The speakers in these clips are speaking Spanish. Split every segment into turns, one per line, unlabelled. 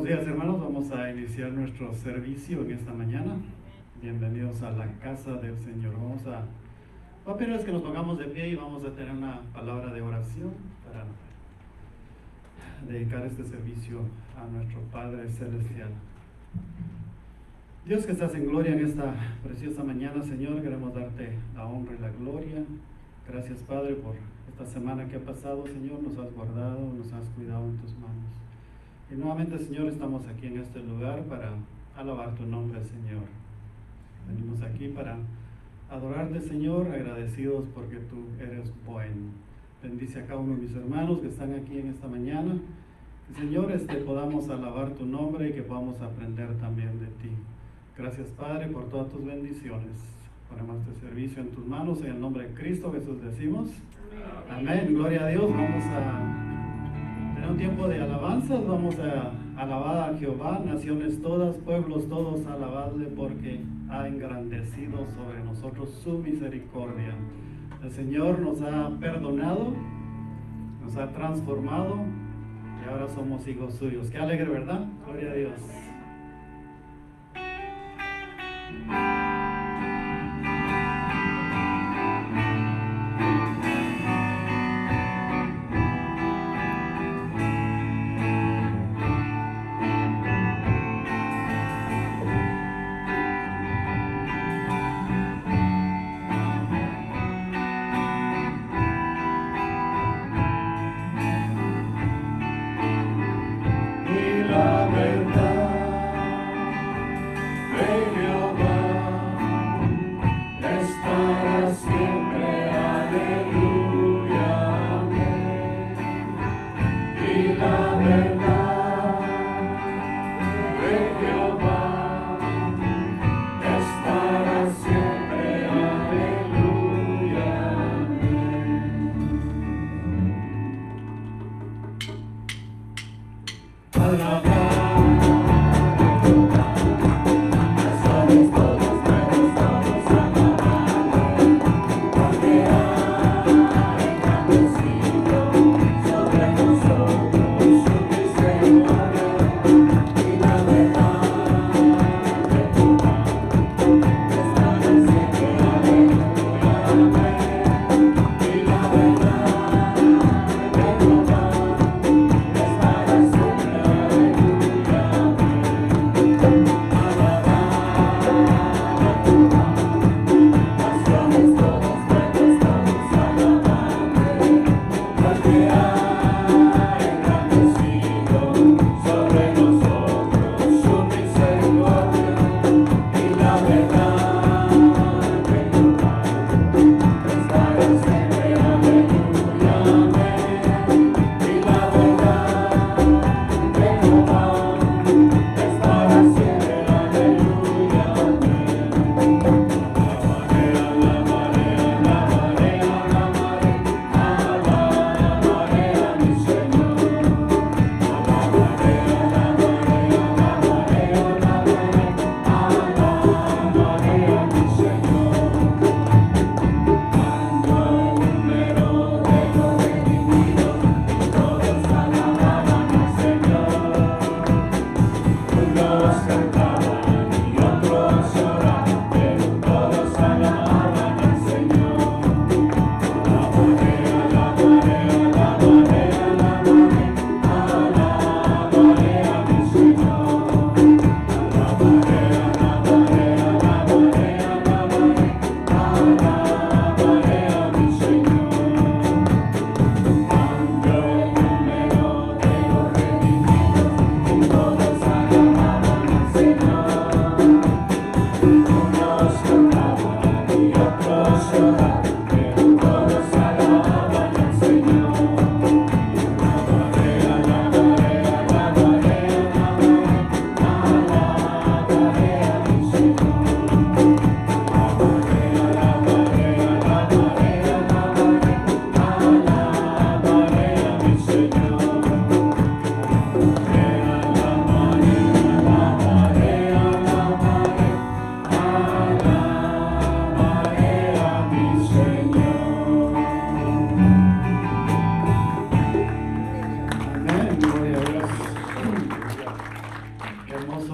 Buenos días, hermanos. Vamos a iniciar nuestro servicio en esta mañana. Bienvenidos a la casa del Señor. Vamos a pedirles que nos pongamos de pie y vamos a tener una palabra de oración para dedicar este servicio a nuestro Padre Celestial. Dios que estás en gloria en esta preciosa mañana, Señor, queremos darte la honra y la gloria. Gracias, Padre, por esta semana que ha pasado, Señor. Nos has guardado, nos has cuidado en tus manos. Y nuevamente, Señor, estamos aquí en este lugar para alabar tu nombre, Señor. Venimos aquí para adorarte, Señor, agradecidos porque tú eres bueno. Bendice a cada uno de mis hermanos que están aquí en esta mañana. Que, Señor, podamos alabar tu nombre y que podamos aprender también de ti. Gracias, Padre, por todas tus bendiciones. Ponemos este servicio en tus manos, en el nombre de Cristo Jesús decimos. Amén. Gloria a Dios. Vamos a tener un tiempo de alabanzas. Vamos a alabar a Jehová, naciones todas, pueblos todos, alabadle porque ha engrandecido sobre nosotros su misericordia. El Señor nos ha perdonado, nos ha transformado y ahora somos hijos suyos. Qué alegre, ¿verdad? Gloria a Dios.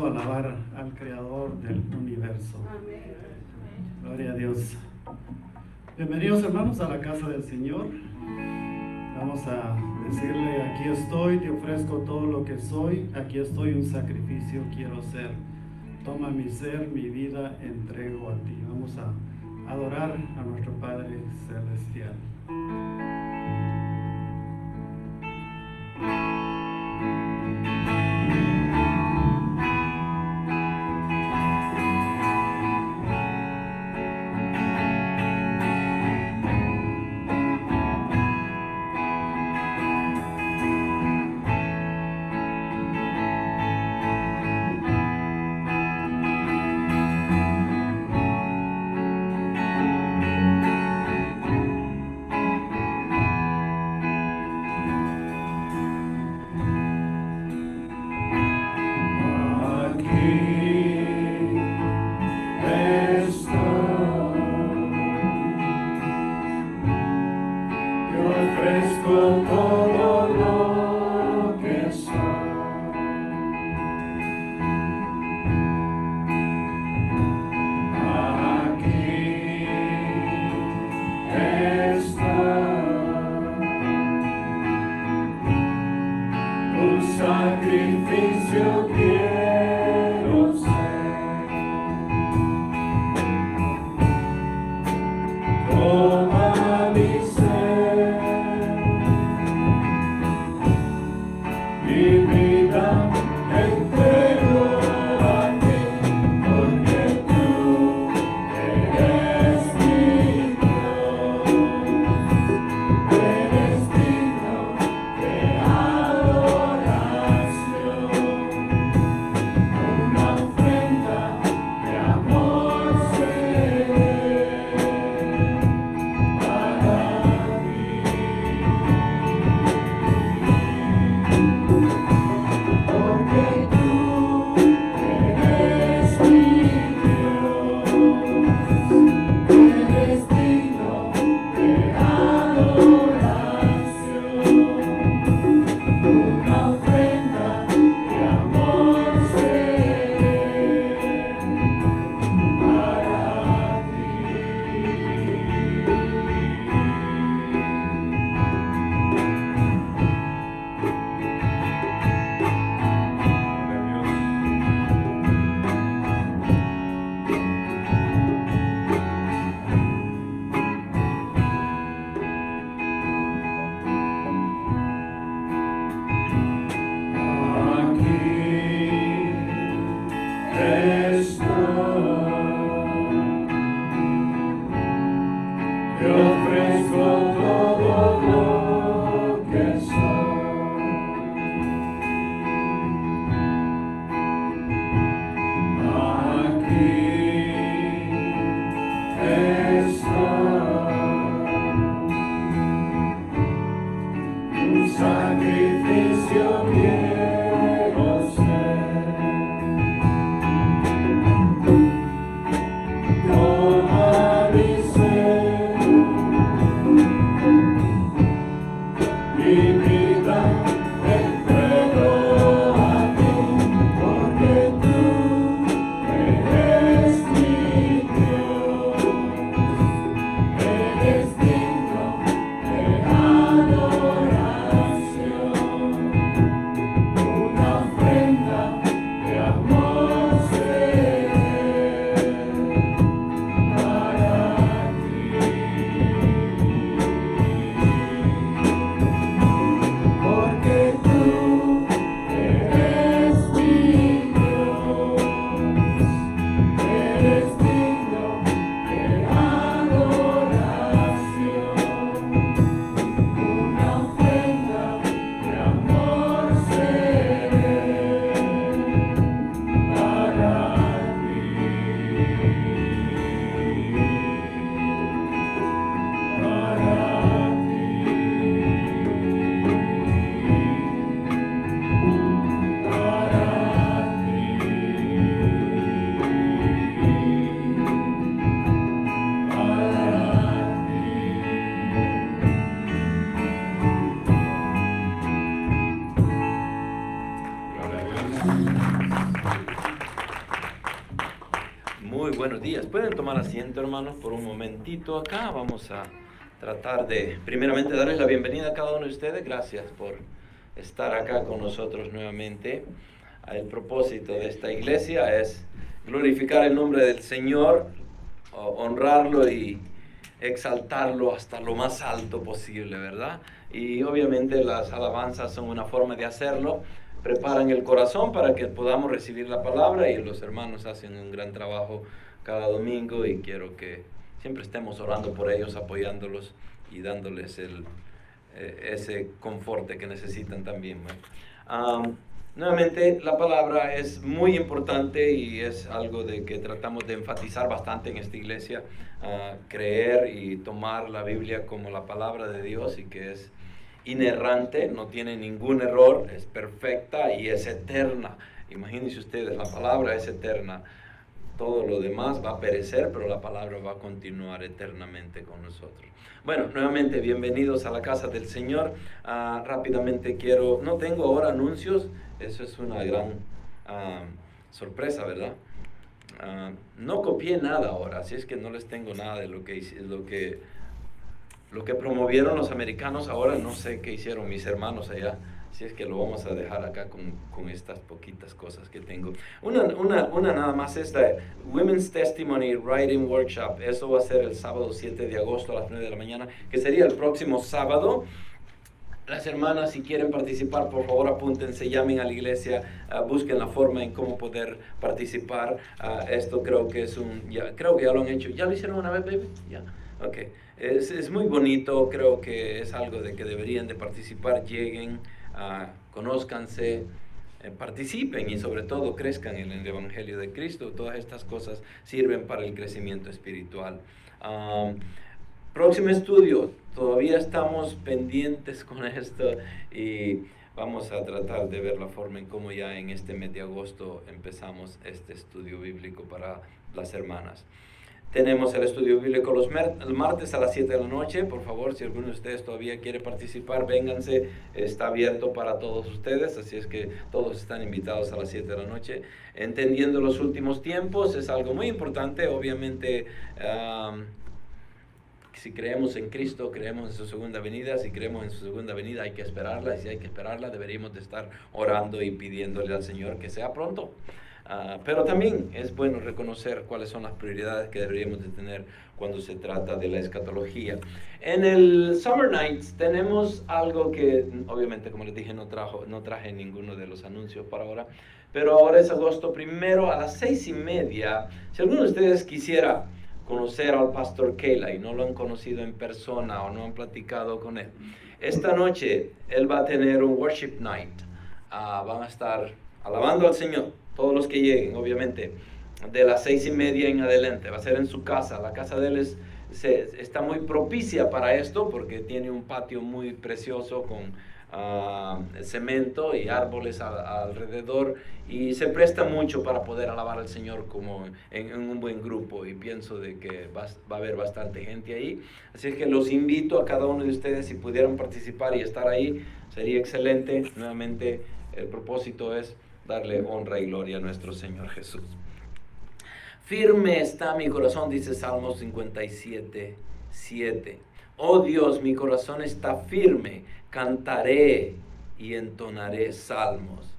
gozo alabar al Creador del universo. Gloria a Dios. Bienvenidos hermanos a la casa del Señor. Vamos a decirle: aquí estoy, te ofrezco todo lo que soy, aquí estoy, un sacrificio quiero ser. Toma mi ser, mi vida, entrego a ti. Vamos a adorar a nuestro Padre Celestial.
Muy buenos días. Pueden tomar asiento, hermanos, por un momentito acá. Vamos a tratar de, primeramente, darles la bienvenida a cada uno de ustedes. Gracias por estar acá con nosotros nuevamente. El propósito de esta iglesia es glorificar el nombre del Señor, honrarlo y exaltarlo hasta lo más alto posible, ¿verdad? Y obviamente las alabanzas son una forma de hacerlo. Preparan el corazón para que podamos recibir la palabra, y los hermanos hacen un gran trabajo cada domingo, y quiero que siempre estemos orando por ellos, apoyándolos y dándoles ese conforte que necesitan también, ¿no? Nuevamente, la palabra es muy importante y es algo de que tratamos de enfatizar bastante en esta iglesia, creer y tomar la Biblia como la palabra de Dios, y que es inerrante, no tiene ningún error, es perfecta y es eterna. Imagínense ustedes, la palabra es eterna. Todo lo demás va a perecer, pero la palabra va a continuar eternamente con nosotros. Bueno, nuevamente, bienvenidos a la casa del Señor. Rápidamente no tengo ahora anuncios, eso es una gran sorpresa, ¿verdad? No copié nada ahora, así es que no les tengo nada de lo que promovieron los americanos. Ahora no sé qué hicieron mis hermanos allá, así es que lo vamos a dejar acá con estas poquitas cosas que tengo. Una nada más, esta Women's Testimony Writing Workshop, eso va a ser el sábado 7 de agosto a las 9 de la mañana, que sería el próximo sábado. Las hermanas, si quieren participar, por favor apúntense, llamen a la iglesia, busquen la forma en cómo poder participar. Esto creo que creo que ya lo han hecho. ¿Ya lo hicieron una vez, baby? Ya, ok. Es muy bonito, creo que es algo de que deberían de participar. Lleguen, conózcanse, participen y sobre todo crezcan en el Evangelio de Cristo. Todas estas cosas sirven para el crecimiento espiritual. Próximo estudio, todavía estamos pendientes con esto, y vamos a tratar de ver la forma en cómo ya en este mes de agosto empezamos este estudio bíblico para las hermanas. Tenemos el estudio bíblico el martes a las 7 de la noche. Por favor, si alguno de ustedes todavía quiere participar, vénganse, está abierto para todos ustedes, así es que todos están invitados a las 7 de la noche. Entendiendo los últimos tiempos es algo muy importante, obviamente. Si creemos en Cristo, creemos en su segunda venida. Si creemos en su segunda venida, hay que esperarla, y si hay que esperarla, deberíamos de estar orando y pidiéndole al Señor que sea pronto. Pero también es bueno reconocer cuáles son las prioridades que deberíamos de tener cuando se trata de la escatología. En el Summer Nights tenemos algo que, obviamente, como les dije, no traje ninguno de los anuncios para ahora, pero ahora es agosto 1 a las 6:30. Si alguno de ustedes quisiera conocer al pastor Kayla y no lo han conocido en persona o no han platicado con él, esta noche él va a tener un worship night. Van a estar alabando al Señor, todos los que lleguen, obviamente, de las 6:30 en adelante. Va a ser en su casa. La casa de él está muy propicia para esto, porque tiene un patio muy precioso con cemento y árboles alrededor, y se presta mucho para poder alabar al Señor como en un buen grupo, y pienso de que va a haber bastante gente ahí. Así es que los invito a cada uno de ustedes, si pudieran participar y estar ahí, sería excelente. Nuevamente, el propósito es darle honra y gloria a nuestro Señor Jesús. Firme está mi corazón, dice Salmos 57:7. Oh Dios, mi corazón está firme, cantaré y entonaré salmos.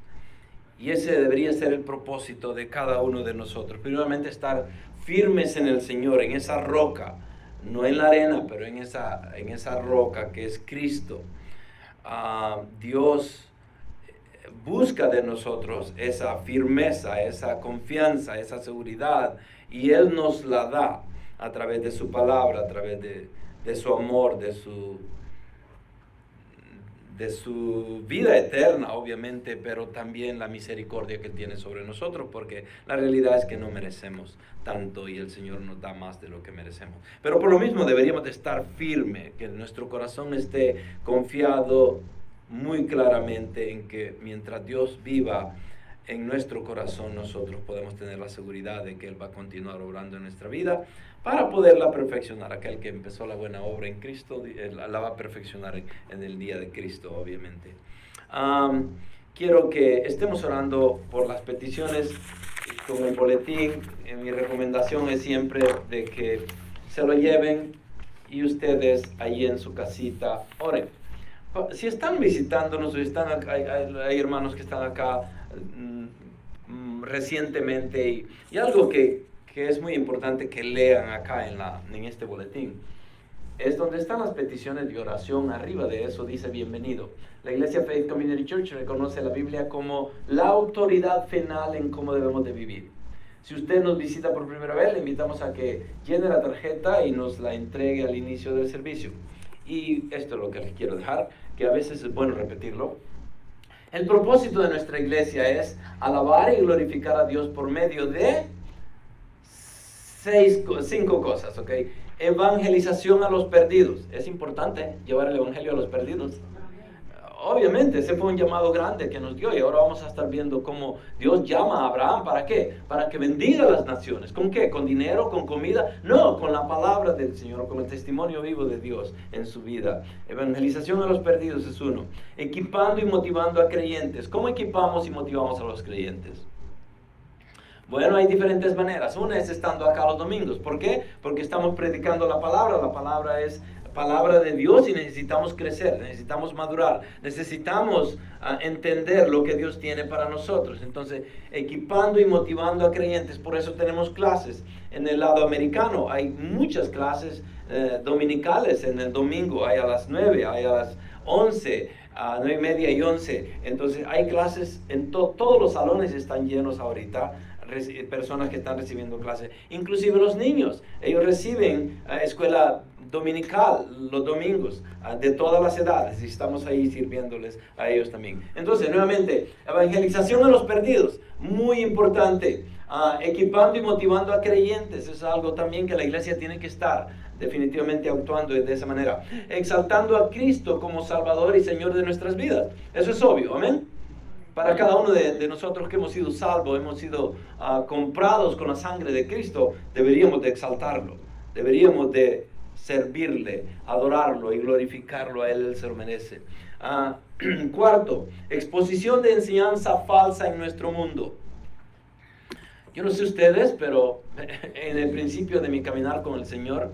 Y ese debería ser el propósito de cada uno de nosotros. Primeramente, estar firmes en el Señor, en esa roca, no en la arena, pero en esa roca que es Cristo. Dios busca de nosotros esa firmeza, esa confianza, esa seguridad, y Él nos la da a través de su palabra, a través de su amor, de su vida eterna, obviamente, pero también la misericordia que tiene sobre nosotros, porque la realidad es que no merecemos tanto y el Señor nos da más de lo que merecemos. Pero por lo mismo deberíamos de estar firme, que nuestro corazón esté confiado muy claramente en que mientras Dios viva en nuestro corazón, nosotros podemos tener la seguridad de que Él va a continuar obrando en nuestra vida para poderla perfeccionar. Aquel que empezó la buena obra en Cristo, la va a perfeccionar en el día de Cristo, obviamente. Quiero que estemos orando por las peticiones con el boletín, mi recomendación es siempre de que se lo lleven y ustedes ahí en su casita oren. Si están visitándonos o hay hermanos que están acá recientemente y algo que es muy importante que lean acá en este boletín es donde están las peticiones de oración. Arriba de eso dice bienvenido. La Iglesia Faith Community Church reconoce la Biblia como la autoridad final en cómo debemos de vivir. Si usted nos visita por primera vez, le invitamos a que llene la tarjeta y nos la entregue al inicio del servicio. Y esto es lo que les quiero dejar, que a veces es bueno repetirlo. El propósito de nuestra iglesia es alabar y glorificar a Dios por medio de 5 cosas, ¿ok? Evangelización a los perdidos. Es importante llevar el evangelio a los perdidos. Obviamente, ese fue un llamado grande que nos dio y ahora vamos a estar viendo cómo Dios llama a Abraham. ¿Para qué? Para que bendiga a las naciones. ¿Con qué? ¿Con dinero? ¿Con comida? No, con la palabra del Señor, con el testimonio vivo de Dios en su vida. Evangelización a los perdidos es uno. Equipando y motivando a creyentes. ¿Cómo equipamos y motivamos a los creyentes? Bueno, hay diferentes maneras. Una es estando acá los domingos. ¿Por qué? Porque estamos predicando la palabra. La palabra es palabra de Dios y necesitamos crecer, necesitamos madurar, necesitamos entender lo que Dios tiene para nosotros. Entonces, equipando y motivando a creyentes. Por eso tenemos clases. En el lado americano hay muchas clases dominicales en el domingo. Hay a las 9, hay a las 11, a 9:30 y 11. Entonces, hay clases en todos los salones están llenos ahorita. Personas que están recibiendo clases, inclusive los niños, ellos reciben escuela dominical los domingos, de todas las edades, y estamos ahí sirviéndoles a ellos también. Entonces, nuevamente, evangelización a los perdidos, muy importante. Equipando y motivando a creyentes, es algo también que la iglesia tiene que estar definitivamente actuando de esa manera. Exaltando a Cristo como Salvador y Señor de nuestras vidas, eso es obvio, amén. Para cada uno de nosotros que hemos sido salvos, hemos sido comprados con la sangre de Cristo, deberíamos de exaltarlo, deberíamos de servirle, adorarlo y glorificarlo a Él se lo merece. Cuarto, exposición de enseñanza falsa en nuestro mundo. Yo no sé ustedes, pero en el principio de mi caminar con el Señor,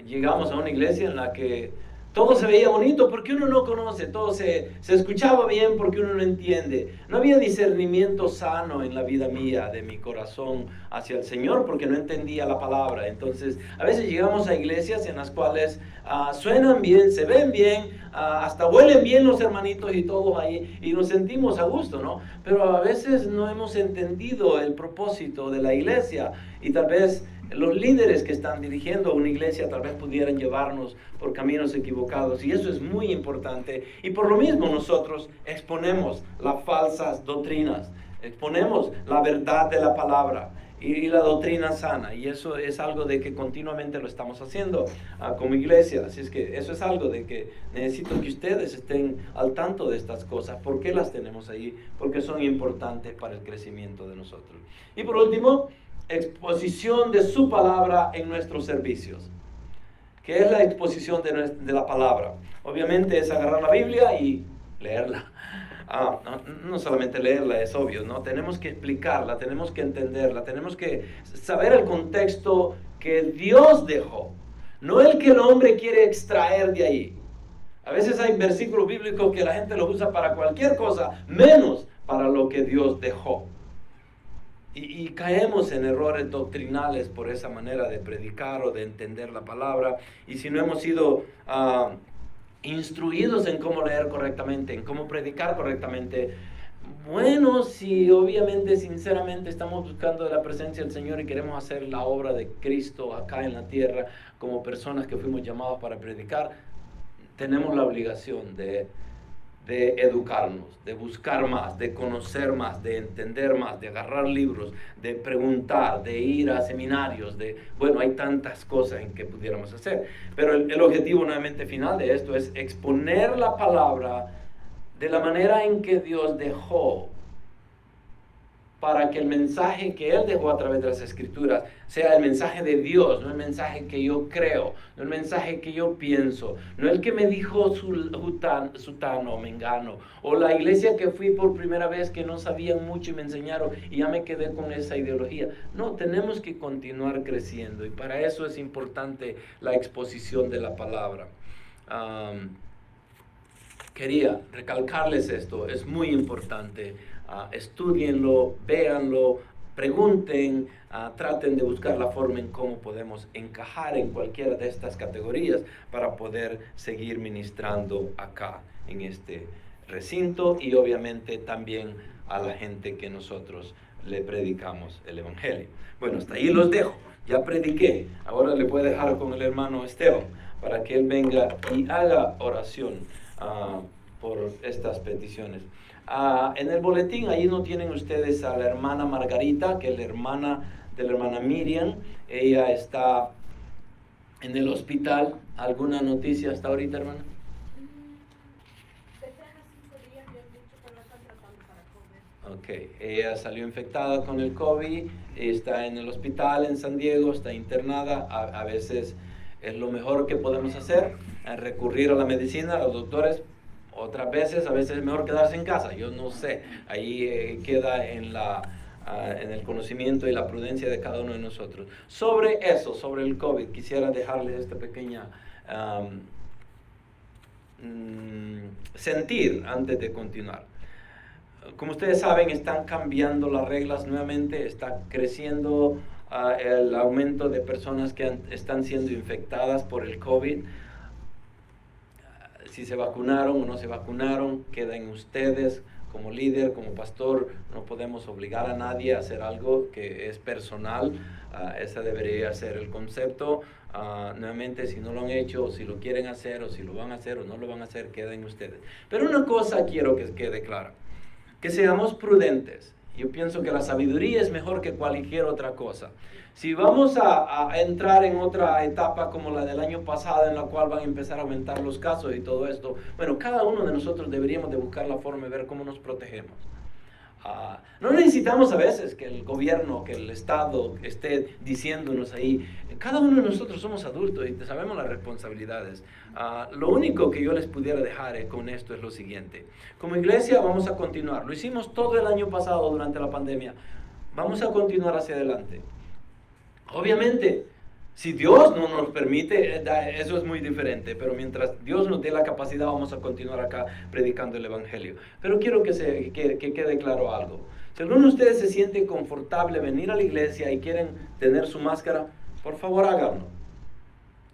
llegamos a una iglesia en la que todo se veía bonito porque uno no conoce, todo se escuchaba bien porque uno no entiende. No había discernimiento sano en la vida mía, de mi corazón hacia el Señor, porque no entendía la palabra. Entonces, a veces llegamos a iglesias en las cuales suenan bien, se ven bien, hasta huelen bien los hermanitos y todos ahí, y nos sentimos a gusto, ¿no? Pero a veces no hemos entendido el propósito de la iglesia y tal vez los líderes que están dirigiendo una iglesia tal vez pudieran llevarnos por caminos equivocados, y eso es muy importante. Y por lo mismo nosotros exponemos las falsas doctrinas, exponemos la verdad de la palabra y la doctrina sana, y eso es algo de que continuamente lo estamos haciendo como iglesia. Así es que eso es algo de que necesito que ustedes estén al tanto de estas cosas. ¿Por qué las tenemos ahí? Porque son importantes para el crecimiento de nosotros. Y por último, exposición de su palabra en nuestros servicios. ¿Qué es la exposición de la palabra? Obviamente es agarrar la Biblia y leerla. No solamente leerla, es obvio, ¿no? Tenemos que explicarla, tenemos que entenderla, tenemos que saber el contexto que Dios dejó, no el que el hombre quiere extraer de ahí. A veces hay versículos bíblicos que la gente los usa para cualquier cosa, menos para lo que Dios dejó. Y caemos en errores doctrinales por esa manera de predicar o de entender la palabra. Y si no hemos sido instruidos en cómo leer correctamente, en cómo predicar correctamente, bueno, si obviamente, sinceramente estamos buscando la presencia del Señor y queremos hacer la obra de Cristo acá en la tierra como personas que fuimos llamados para predicar, tenemos la obligación de educarnos, de buscar más, de conocer más, de entender más, de agarrar libros, de preguntar, de ir a seminarios, bueno, hay tantas cosas en que pudiéramos hacer. Pero el objetivo nuevamente final de esto es exponer la palabra de la manera en que Dios dejó para que el mensaje que Él dejó a través de las Escrituras sea el mensaje de Dios, no el mensaje que yo creo, no el mensaje que yo pienso, no el que me dijo sutano, mengano, o la iglesia que fui por primera vez que no sabían mucho y me enseñaron y ya me quedé con esa ideología. No, tenemos que continuar creciendo y para eso es importante la exposición de la palabra. Quería recalcarles esto, es muy importante. Estudienlo, véanlo, pregunten, traten de buscar la forma en cómo podemos encajar en cualquiera de estas categorías para poder seguir ministrando acá en este recinto y obviamente también a la gente que nosotros le predicamos el Evangelio. Bueno, hasta ahí los dejo. Ya prediqué. Ahora le voy a dejar con el hermano Esteban para que él venga y haga oración por estas peticiones. En el boletín, ahí no tienen ustedes a la hermana Margarita, que es la hermana de la hermana Miriam. Ella está en el hospital. ¿Alguna noticia hasta ahorita, hermana? Ok, ella salió infectada con el COVID, está en el hospital en San Diego, está internada. A veces es lo mejor que podemos hacer, recurrir a la medicina, a los doctores. Otras veces, a veces es mejor quedarse en casa, yo no sé, ahí queda en el conocimiento y la prudencia de cada uno de nosotros. Sobre eso, sobre el COVID, quisiera dejarles esta pequeña sentir antes de continuar. Como ustedes saben, están cambiando las reglas nuevamente, está creciendo el aumento de personas que están siendo infectadas por el COVID. Si se vacunaron o no se vacunaron, queda en ustedes. Como líder, como pastor, no podemos obligar a nadie a hacer algo que es personal. Ese debería ser el concepto. Nuevamente, si no lo han hecho, o si lo quieren hacer, o si lo van a hacer o no lo van a hacer, queda en ustedes. Pero una cosa quiero que quede clara, que seamos prudentes. Yo pienso que la sabiduría es mejor que cualquier otra cosa. Si vamos a entrar en otra etapa como la del año pasado, en la cual van a empezar a aumentar los casos y todo esto, bueno, cada uno de nosotros deberíamos de buscar la forma de ver cómo nos protegemos. No necesitamos a veces que el gobierno, que el Estado esté diciéndonos ahí. Cada uno de nosotros somos adultos y sabemos las responsabilidades. Lo único que yo les pudiera dejar con esto es lo siguiente. Como iglesia vamos a continuar. Lo hicimos todo el año pasado durante la pandemia. Vamos a continuar hacia adelante. Obviamente, si Dios no nos permite, eso es muy diferente, pero mientras Dios nos dé la capacidad, vamos a continuar acá predicando el Evangelio. Pero quiero que quede claro algo. Si alguno de ustedes se siente confortable venir a la iglesia y quieren tener su máscara, por favor háganlo.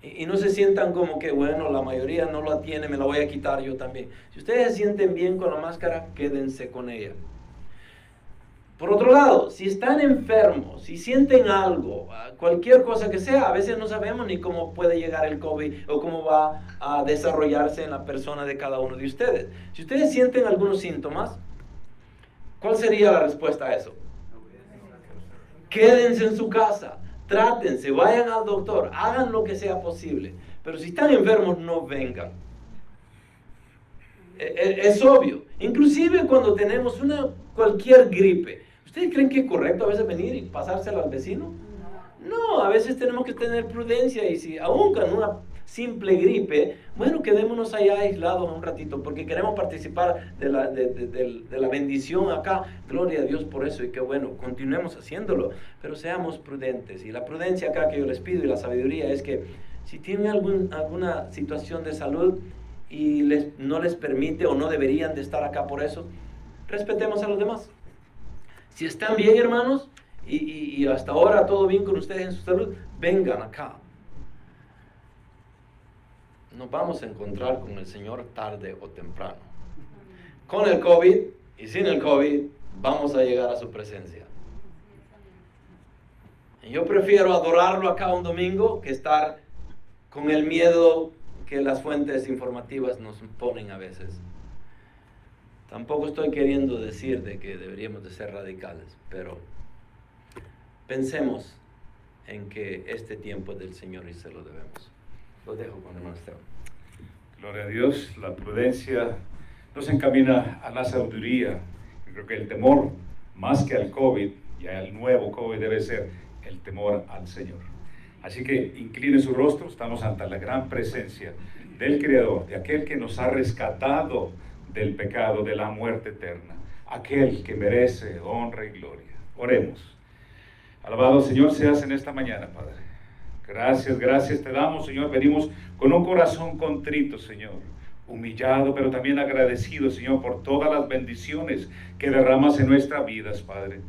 Y no se sientan como que, bueno, la mayoría no la tiene, me la voy a quitar yo también. Si ustedes se sienten bien con la máscara, quédense con ella. Por otro lado, si están enfermos, si sienten algo, cualquier cosa que sea, a veces no sabemos ni cómo puede llegar el COVID o cómo va a desarrollarse en la persona de cada uno de ustedes. Si ustedes sienten algunos síntomas, ¿cuál sería la respuesta a eso? Quédense en su casa, trátense, vayan al doctor, hagan lo que sea posible. Pero si están enfermos, no vengan. Es obvio. Inclusive cuando tenemos cualquier gripe. ¿Ustedes creen que es correcto a veces venir y pasárselo al vecino? No, a veces tenemos que tener prudencia y si aún con una simple gripe, bueno, quedémonos allá aislados un ratito porque queremos participar de la bendición acá. Gloria a Dios por eso y que bueno, continuemos haciéndolo, pero seamos prudentes. Y la prudencia acá que yo les pido y la sabiduría es que si tienen alguna situación de salud y no les permite o no deberían de estar acá por eso, respetemos a los demás. Si están bien, hermanos, y hasta ahora todo bien con ustedes en su salud, vengan acá. Nos vamos a encontrar con el Señor tarde o temprano. Con el COVID y sin el COVID, vamos a llegar a su presencia. Y yo prefiero adorarlo acá un domingo que estar con el miedo que las fuentes informativas nos ponen a veces. Tampoco estoy queriendo decir de que deberíamos de ser radicales, pero pensemos en que este tiempo es del Señor y se lo debemos. Lo dejo con el hermano Esteban.
Gloria a Dios, la prudencia nos encamina a la sabiduría. Yo creo que el temor más que al COVID, y al nuevo COVID, debe ser el temor al Señor. Así que incline su rostro, estamos ante la gran presencia del Creador, de aquel que nos ha rescatado del pecado, de la muerte eterna, aquel que merece honra y gloria. Oremos. Alabado Señor seas en esta mañana, Padre. Gracias te damos, Señor. Venimos con un corazón contrito, Señor, humillado, pero también agradecido, Señor, por todas las bendiciones que derramas en nuestras vidas, Padre.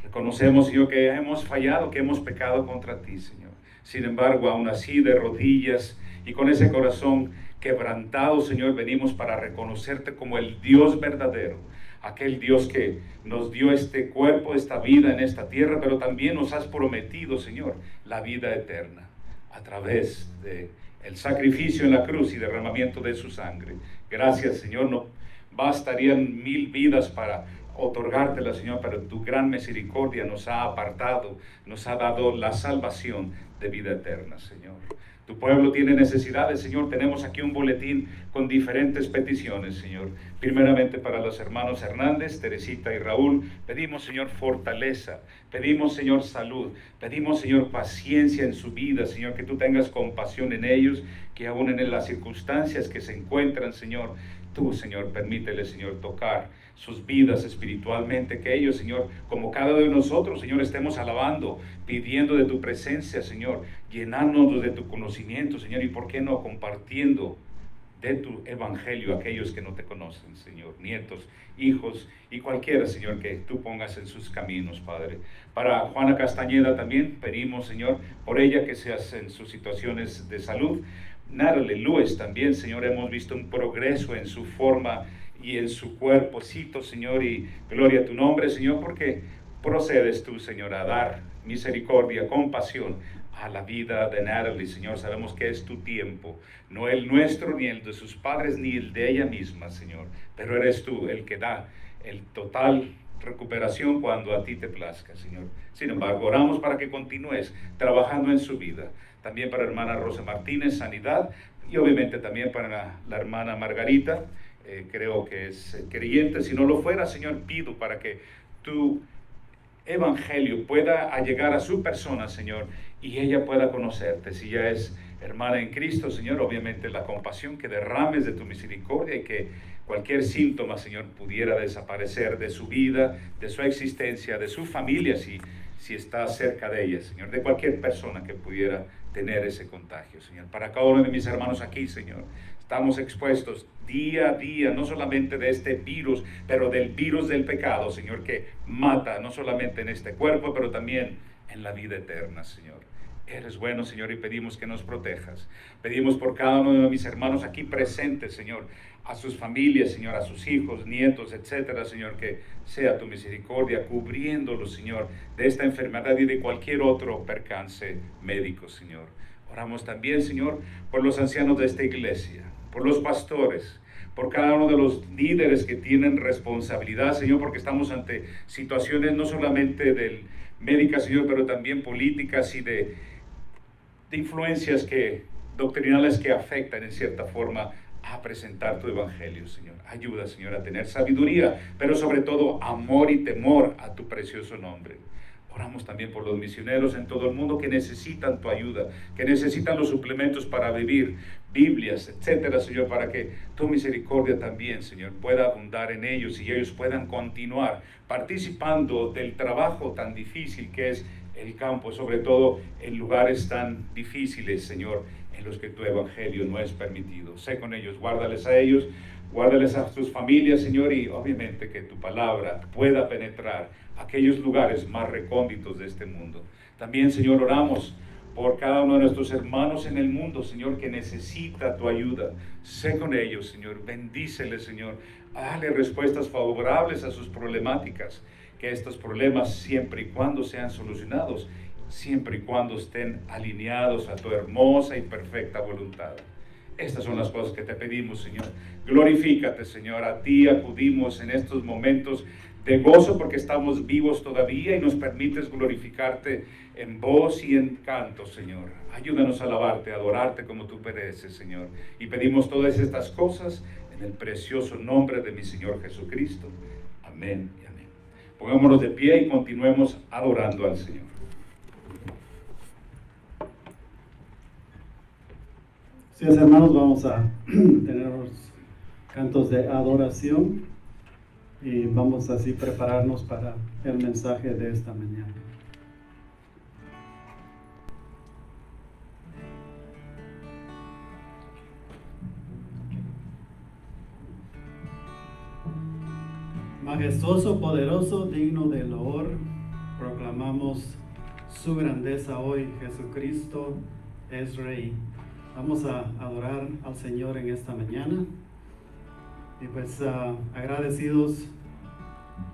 Reconocemos, Señor, que hemos fallado, que hemos pecado contra ti, Señor. Sin embargo, aún así, de rodillas y con ese corazón quebrantado, Señor, venimos para reconocerte como el Dios verdadero, aquel Dios que nos dio este cuerpo, esta vida en esta tierra, pero también nos has prometido, Señor, la vida eterna a través de el sacrificio en la cruz y derramamiento de su sangre. Gracias, Señor. No bastarían 1000 vidas para otorgártela, Señor, pero tu gran misericordia nos ha apartado, nos ha dado la salvación de vida eterna, Señor. Tu pueblo tiene necesidades, Señor. Tenemos aquí un boletín con diferentes peticiones, Señor. Primeramente para los hermanos Hernández, Teresita y Raúl. Pedimos, Señor, fortaleza. Pedimos, Señor, salud. Pedimos, Señor, paciencia en su vida, Señor, que tú tengas compasión en ellos, que aún en las circunstancias que se encuentran, Señor, tú, Señor, permítele, Señor, tocar sus vidas espiritualmente, que ellos, Señor, como cada uno de nosotros, Señor, estemos alabando, pidiendo de tu presencia, Señor, llenándonos de tu conocimiento, Señor, y por qué no compartiendo de tu evangelio a aquellos que no te conocen, Señor, nietos, hijos y cualquiera, Señor, que tú pongas en sus caminos, Padre. Para Juana Castañeda también pedimos, Señor, por ella que seas en sus situaciones de salud. Natalie Lewis también, Señor, hemos visto un progreso en su forma y en su cuerpocito, Señor, y gloria a tu nombre, Señor, porque procedes tú, Señor, a dar misericordia, compasión a la vida de Natalie, Señor. Sabemos que es tu tiempo, no el nuestro, ni el de sus padres, ni el de ella misma, Señor, pero eres tú el que da el total recuperación cuando a ti te plazca, Señor. Sin embargo, oramos para que continúes trabajando en su vida. También para la hermana Rosa Martínez, sanidad, y obviamente también para la hermana Margarita, creo que es creyente. Si no lo fuera, Señor, pido para que tu evangelio pueda llegar a su persona, Señor, y ella pueda conocerte. Si ya es hermana en Cristo, Señor, obviamente la compasión que derrames de tu misericordia y que cualquier síntoma, Señor, pudiera desaparecer de su vida, de su existencia, de su familia, si está cerca de ella, Señor, de cualquier persona que pudiera tener ese contagio, Señor. Para cada uno de mis hermanos aquí, Señor, estamos expuestos día a día, no solamente de este virus, pero del virus del pecado, Señor, que mata no solamente en este cuerpo, pero también en la vida eterna, Señor. Eres bueno, Señor, y pedimos que nos protejas. Pedimos por cada uno de mis hermanos aquí presentes, Señor, a sus familias, Señor, a sus hijos, nietos, etcétera, Señor, que sea tu misericordia cubriéndolos, Señor, de esta enfermedad y de cualquier otro percance médico, Señor. Oramos también, Señor, por los ancianos de esta iglesia, por los pastores, por cada uno de los líderes que tienen responsabilidad, Señor, porque estamos ante situaciones no solamente médicas, Señor, pero también políticas y de influencias doctrinales que afectan en cierta forma a presentar tu evangelio, Señor. Ayuda, Señor, a tener sabiduría, pero sobre todo amor y temor a tu precioso nombre. Oramos también por los misioneros en todo el mundo que necesitan tu ayuda, que necesitan los suplementos para vivir, Biblias, etcétera, Señor, para que tu misericordia también, Señor, pueda abundar en ellos y ellos puedan continuar participando del trabajo tan difícil que es el campo, sobre todo en lugares tan difíciles, Señor, en los que tu evangelio no es permitido. Sé con ellos, guárdales a ellos, guárdales a sus familias, Señor, y obviamente que tu palabra pueda penetrar aquellos lugares más recónditos de este mundo. También, Señor, oramos por cada uno de nuestros hermanos en el mundo, Señor, que necesita tu ayuda. Sé con ellos, Señor, bendíceles, Señor, dale respuestas favorables a sus problemáticas, que estos problemas, siempre y cuando sean solucionados, siempre y cuando estén alineados a tu hermosa y perfecta voluntad. Estas son las cosas que te pedimos, Señor. Glorifícate, Señor. A ti acudimos en estos momentos de gozo porque estamos vivos todavía y nos permites glorificarte en voz y en canto, Señor. Ayúdanos a alabarte, a adorarte como tú mereces, Señor. Y pedimos todas estas cosas en el precioso nombre de mi Señor Jesucristo. Amén y amén. Pongámonos de pie y continuemos adorando al Señor.
Sí, hermanos, vamos a tener los cantos de adoración y vamos así prepararnos para el mensaje de esta mañana. Majestuoso, poderoso, digno de loor, proclamamos su grandeza hoy. Jesucristo es Rey. Vamos a adorar al Señor en esta mañana y pues agradecidos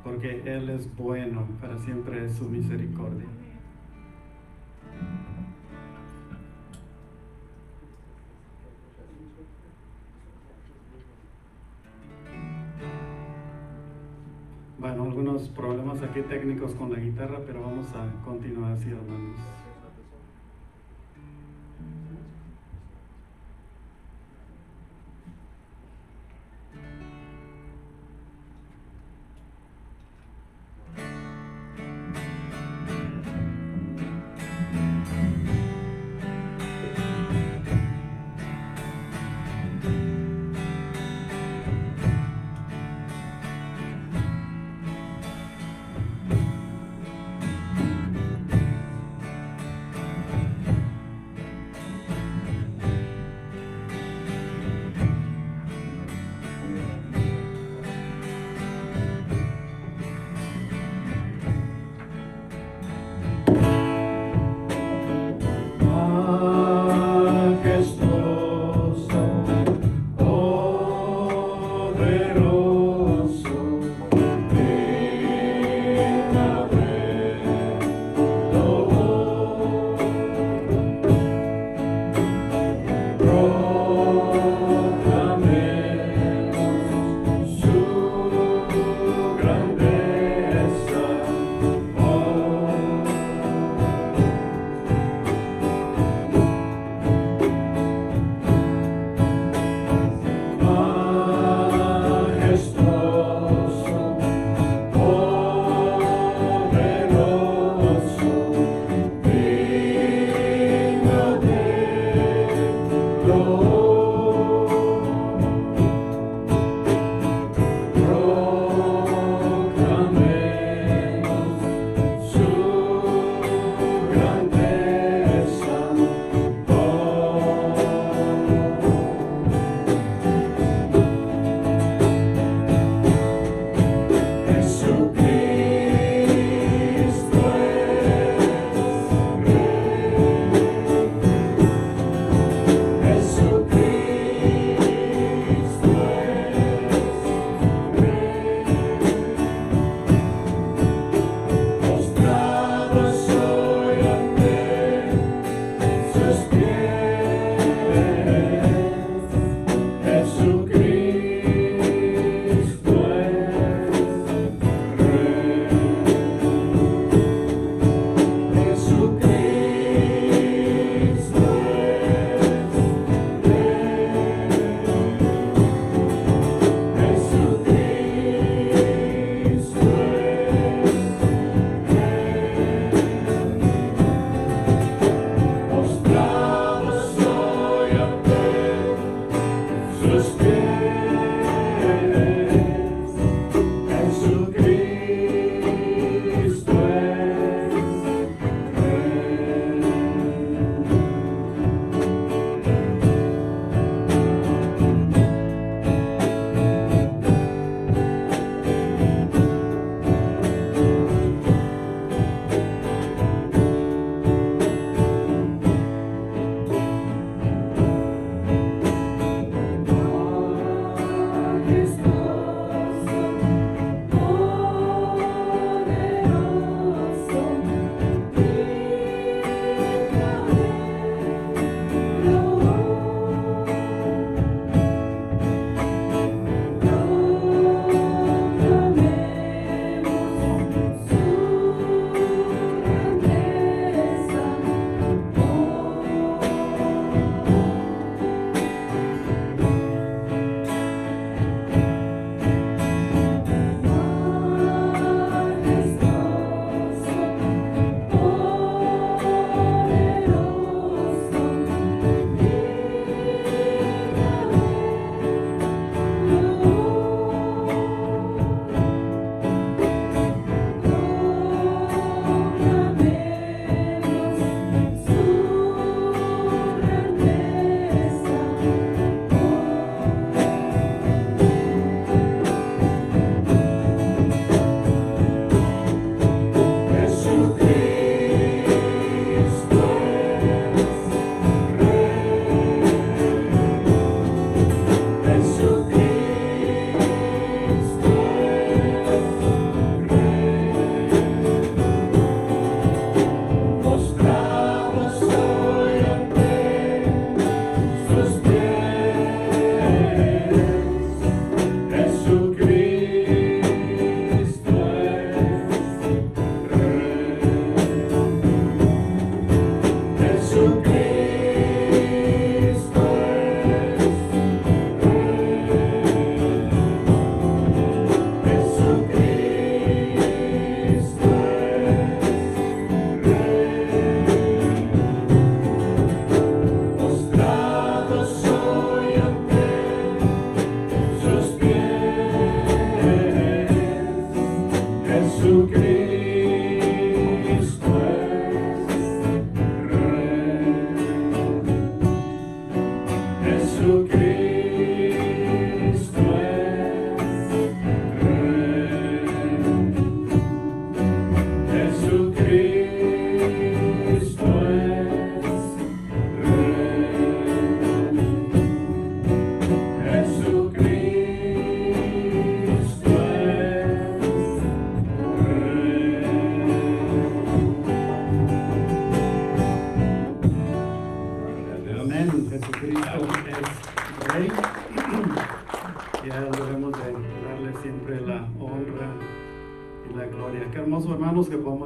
porque Él es bueno, para siempre es su misericordia. Bueno, algunos problemas aquí técnicos con la guitarra, pero vamos a continuar así, hermanos.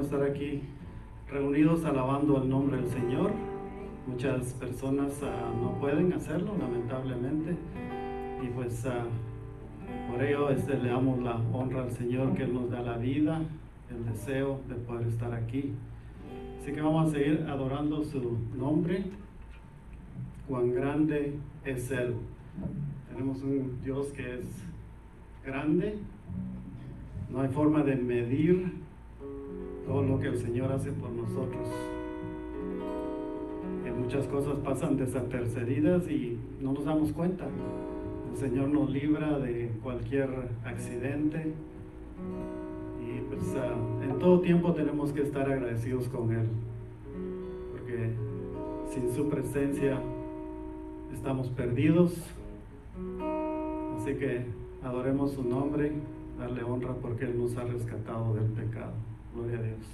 podemos estar aquí reunidos alabando el nombre del Señor. Muchas personas no pueden hacerlo, lamentablemente, y pues por ello le damos la honra al Señor, que Él nos da la vida, el deseo de poder estar aquí. Así que vamos a seguir adorando su nombre. Cuán grande es Él. Tenemos un Dios que es grande. No hay forma de medir todo lo que el Señor hace por nosotros. Muchas cosas pasan desapercibidas y no nos damos cuenta. El Señor nos libra de cualquier accidente y pues en todo tiempo tenemos que estar agradecidos con Él, porque sin su presencia estamos perdidos. Así que adoremos su nombre, darle honra porque Él nos ha rescatado del pecado. Gloria a Dios.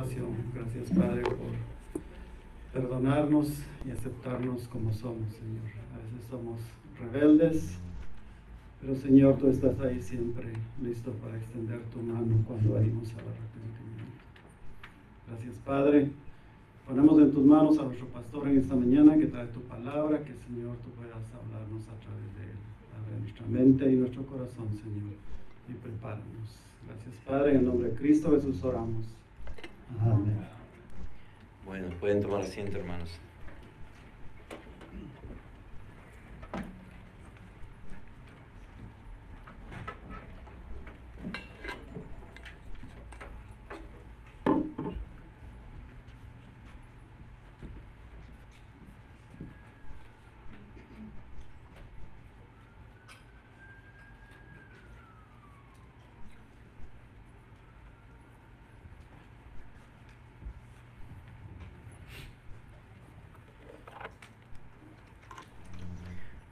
salvación. Gracias, Padre, por perdonarnos y aceptarnos como somos, Señor. A veces somos rebeldes, pero Señor, tú estás ahí siempre listo para extender tu mano cuando venimos al arrepentimiento. Gracias, Padre. Ponemos en tus manos a nuestro pastor en esta mañana que trae tu palabra, que Señor tú puedas hablarnos a través de él. Abre nuestra mente y nuestro corazón, Señor, y prepáranos. Gracias, Padre, en el nombre de Cristo Jesús oramos. Amén.
Bueno, pueden tomar asiento, hermanos.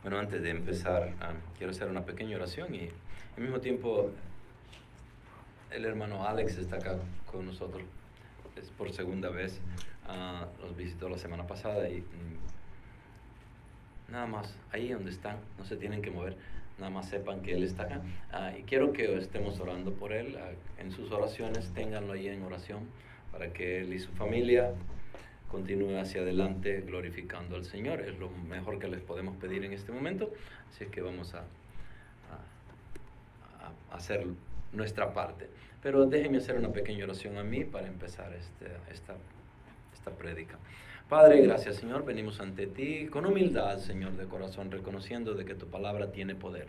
Bueno, antes de empezar, quiero hacer una pequeña oración y al mismo tiempo el hermano Alex está acá con nosotros, es por segunda vez, nos visitó la semana pasada y nada más, ahí donde están, no se tienen que mover, nada más sepan que él está acá. Y quiero que estemos orando por él, en sus oraciones, ténganlo ahí en oración para que él y su familia continúe hacia adelante glorificando al Señor. Es lo mejor que les podemos pedir en este momento, así es que vamos a hacer nuestra parte. Pero déjenme hacer una pequeña oración a mí para empezar esta prédica. Padre, gracias, Señor, venimos ante ti con humildad, Señor, de corazón, reconociendo de que tu palabra tiene poder.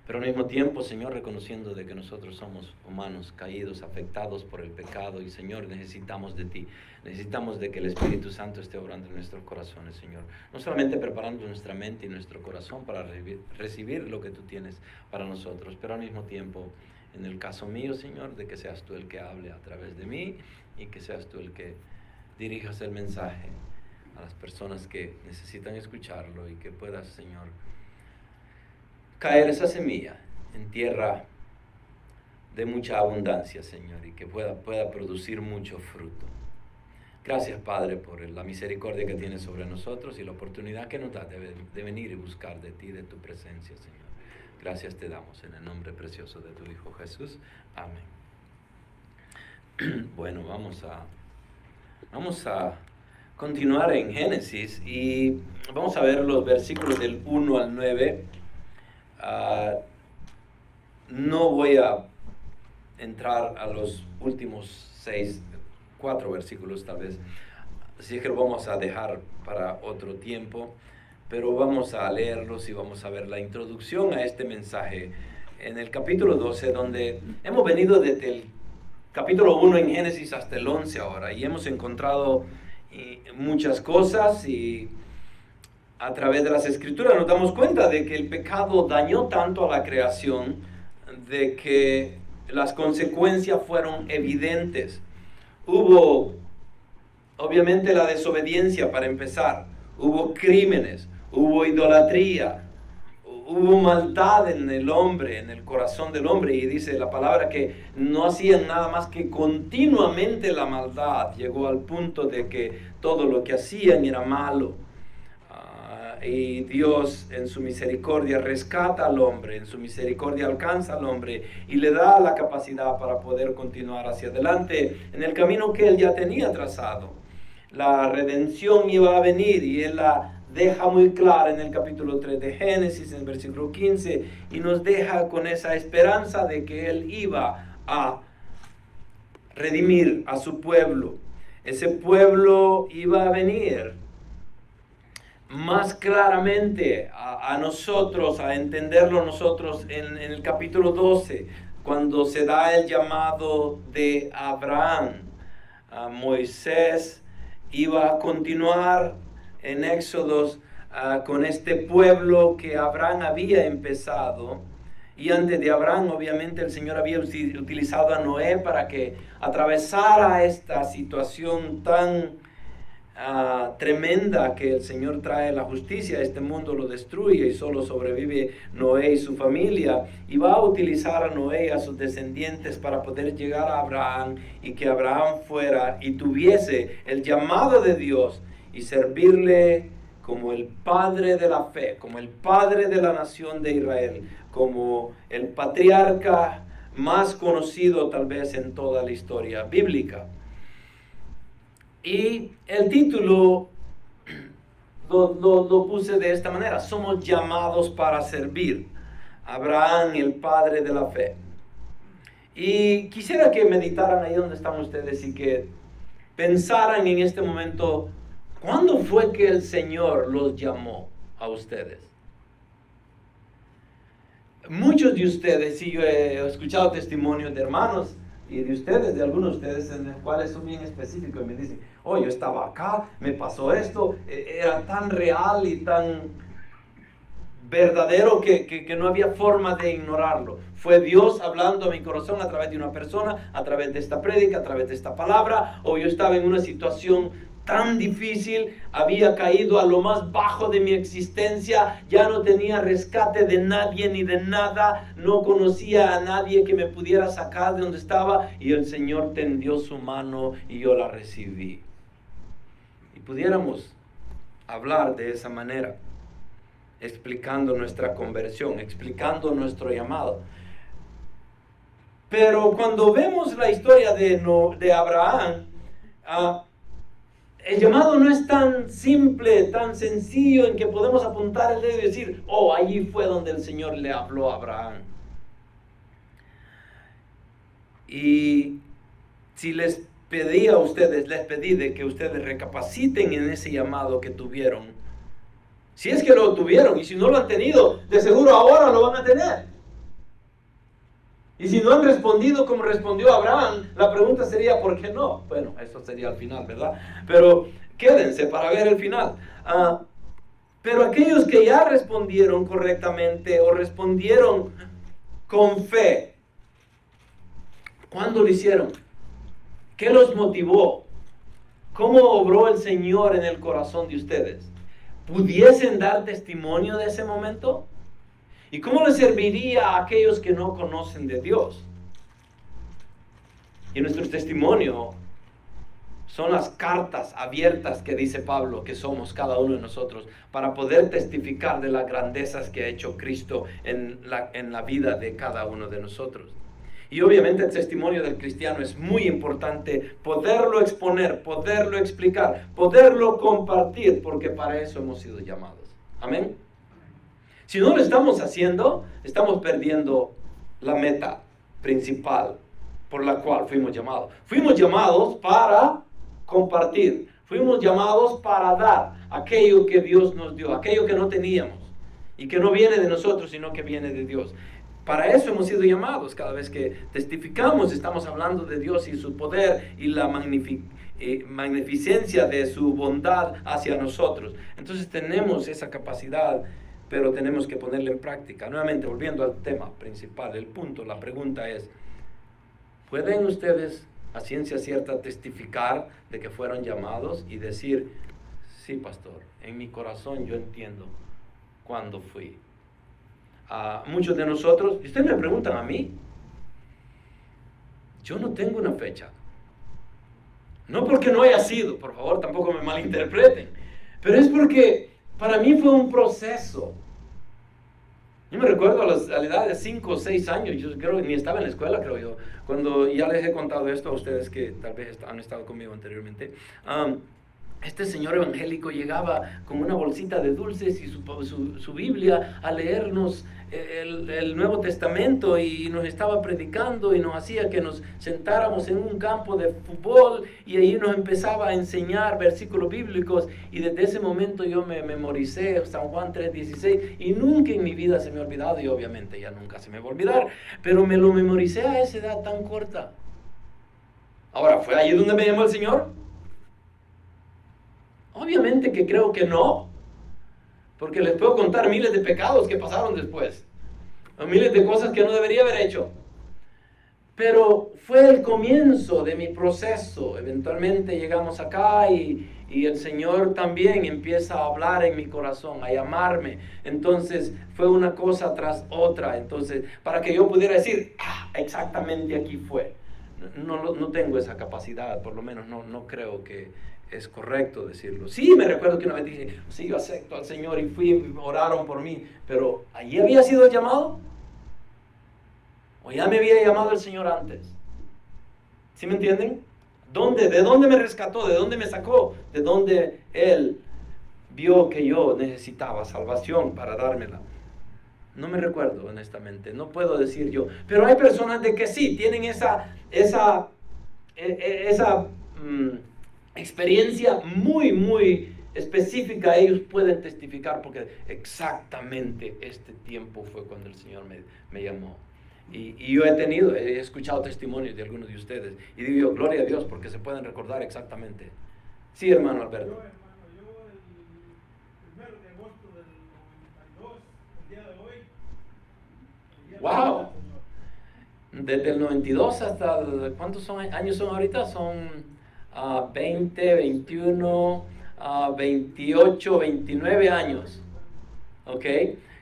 Pero al mismo tiempo, Señor, reconociendo de que nosotros somos humanos, caídos, afectados por el pecado. Y, Señor, necesitamos de ti. Necesitamos de que el Espíritu Santo esté obrando en nuestros corazones, Señor. No solamente preparando nuestra mente y nuestro corazón para recibir lo que tú tienes para nosotros, pero al mismo tiempo, en el caso mío, Señor, de que seas tú el que hable a través de mí y que seas tú el que dirijas el mensaje a las personas que necesitan escucharlo y que puedas, Señor, caer esa semilla en tierra de mucha abundancia, Señor, y que pueda producir mucho fruto. Gracias, Padre, por la misericordia que tienes sobre nosotros y la oportunidad que nos da de venir y buscar de ti, de tu presencia, Señor. Gracias te damos en el nombre precioso de tu Hijo Jesús. Amén. Bueno, vamos a continuar en Génesis y vamos a ver los versículos del 1 al 9. No voy a entrar a los últimos 4 versículos tal vez, así que lo vamos a dejar para otro tiempo, pero vamos a leerlos y vamos a ver la introducción a este mensaje en el capítulo 12, donde hemos venido desde el capítulo 1 en Génesis hasta el 11 ahora, y hemos encontrado muchas cosas, y a través de las Escrituras nos damos cuenta de que el pecado dañó tanto a la creación, de que las consecuencias fueron evidentes. Hubo, obviamente, la desobediencia para empezar, hubo crímenes, hubo idolatría, hubo maldad en el hombre, en el corazón del hombre, y dice la palabra que no hacían nada más que continuamente la maldad. Llegó al punto de que todo lo que hacían era malo. Y Dios en su misericordia rescata al hombre, en su misericordia alcanza al hombre y le da la capacidad para poder continuar hacia adelante en el camino que él ya tenía trazado. La redención iba a venir y él la deja muy clara en el capítulo 3 de Génesis, en el versículo 15, y nos deja con esa esperanza de que él iba a redimir a su pueblo. Ese pueblo iba a venir más claramente a nosotros, a entenderlo nosotros en el capítulo 12, cuando se da el llamado de Abraham. Moisés iba a continuar en Éxodos con este pueblo que Abraham había empezado, y antes de Abraham obviamente el Señor había utilizado a Noé para que atravesara esta situación tan tremenda que el Señor trae la justicia, este mundo lo destruye y solo sobrevive Noé y su familia, y va a utilizar a Noé y a sus descendientes para poder llegar a Abraham, y que Abraham fuera y tuviese el llamado de Dios y servirle como el padre de la fe, como el padre de la nación de Israel, como el patriarca más conocido tal vez en toda la historia bíblica. Y el título lo puse de esta manera: somos llamados para servir. Abraham, el padre de la fe. Y quisiera que meditaran ahí donde están ustedes y que pensaran en este momento, ¿cuándo fue que el Señor los llamó a ustedes? Muchos de ustedes, y yo he escuchado testimonios de hermanos y de ustedes, de algunos de ustedes, en los cuales son bien específicos y me dicen, oh, yo estaba acá, me pasó esto, era tan real y tan verdadero que no había forma de ignorarlo. Fue Dios hablando a mi corazón a través de una persona, a través de esta prédica, a través de esta palabra, o yo estaba en una situación tan difícil, había caído a lo más bajo de mi existencia, ya no tenía rescate de nadie ni de nada, no conocía a nadie que me pudiera sacar de donde estaba, y el Señor tendió su mano y yo la recibí. Y pudiéramos hablar de esa manera, explicando nuestra conversión, explicando nuestro llamado. Pero cuando vemos la historia de Abraham, el llamado no es tan simple, tan sencillo en que podemos apuntar el dedo y decir, oh, allí fue donde el Señor le habló a Abraham. Y si les pedí de que ustedes recapaciten en ese llamado que tuvieron. Si es que lo tuvieron, y si no lo han tenido, de seguro ahora lo van a tener. Y si no han respondido como respondió Abraham, la pregunta sería, ¿por qué no? Bueno, eso sería al final, ¿verdad? Pero quédense para ver el final. Pero aquellos que ya respondieron correctamente o respondieron con fe, ¿cuándo lo hicieron? ¿Qué los motivó? ¿Cómo obró el Señor en el corazón de ustedes? ¿Pudiesen dar testimonio de ese momento? ¿Y cómo les serviría a aquellos que no conocen de Dios? Y nuestro testimonio son las cartas abiertas que dice Pablo que somos cada uno de nosotros para poder testificar de las grandezas que ha hecho Cristo en la vida de cada uno de nosotros. Y obviamente el testimonio del cristiano es muy importante poderlo exponer, poderlo explicar, poderlo compartir, porque para eso hemos sido llamados. Amén. Si no lo estamos haciendo, estamos perdiendo la meta principal por la cual fuimos llamados. Fuimos llamados para compartir, fuimos llamados para dar aquello que Dios nos dio, aquello que no teníamos y que no viene de nosotros, sino que viene de Dios. Para eso hemos sido llamados. Cada vez que testificamos, estamos hablando de Dios y su poder y la magnificencia de su bondad hacia nosotros. Entonces tenemos esa capacidad, pero tenemos que ponerla en práctica. Nuevamente, volviendo al tema principal, el punto, la pregunta es, ¿pueden ustedes a ciencia cierta testificar de que fueron llamados y decir, sí, pastor, en mi corazón yo entiendo cuándo fui? Muchos de nosotros, y ustedes me preguntan a mí, yo no tengo una fecha. No porque no haya sido, por favor, tampoco me malinterpreten, pero es porque para mí fue un proceso. Yo me recuerdo a la edad de 5 o 6 años, yo creo que ni estaba en la escuela, creo yo, cuando ya les he contado esto a ustedes que tal vez han estado conmigo anteriormente. Este señor evangélico llegaba con una bolsita de dulces y su Biblia a leernos el Nuevo Testamento, y nos estaba predicando y nos hacía que nos sentáramos en un campo de fútbol y ahí nos empezaba a enseñar versículos bíblicos, y desde ese momento yo me memoricé San Juan 3:16 y nunca en mi vida se me ha olvidado, y obviamente ya nunca se me va a olvidar, pero me lo memoricé a esa edad tan corta. Ahora, ¿fue ahí donde me llamó el Señor? Obviamente que creo que no, porque les puedo contar miles de pecados que pasaron después, o miles de cosas que no debería haber hecho. Pero fue el comienzo de mi proceso. Eventualmente llegamos acá y el Señor también empieza a hablar en mi corazón, a llamarme. Entonces fue una cosa tras otra. Entonces, para que yo pudiera decir, exactamente aquí fue. No tengo esa capacidad, por lo menos no creo que es correcto decirlo. Sí, me recuerdo que una vez dije, sí, yo acepto al Señor y fui, oraron por mí. Pero ¿allí había sido el llamado? ¿O ya me había llamado el Señor antes? ¿Sí me entienden? ¿De dónde me rescató? ¿De dónde me sacó? ¿De dónde Él vio que yo necesitaba salvación para dármela? No me recuerdo, honestamente. No puedo decir yo. Pero hay personas de que sí, tienen esa experiencia muy específica. Ellos pueden testificar porque exactamente este tiempo fue cuando el Señor me llamó. Y yo he escuchado testimonios de algunos de ustedes y digo, gloria a Dios, porque se pueden recordar exactamente. Sí, hermano Alberto.
Yo el 1 de agosto del 92, el día de hoy.
¡Wow! Desde el 92 hasta, ¿cuántos años son ahorita? Son 20, 21, 28, 29 años. ¿Ok?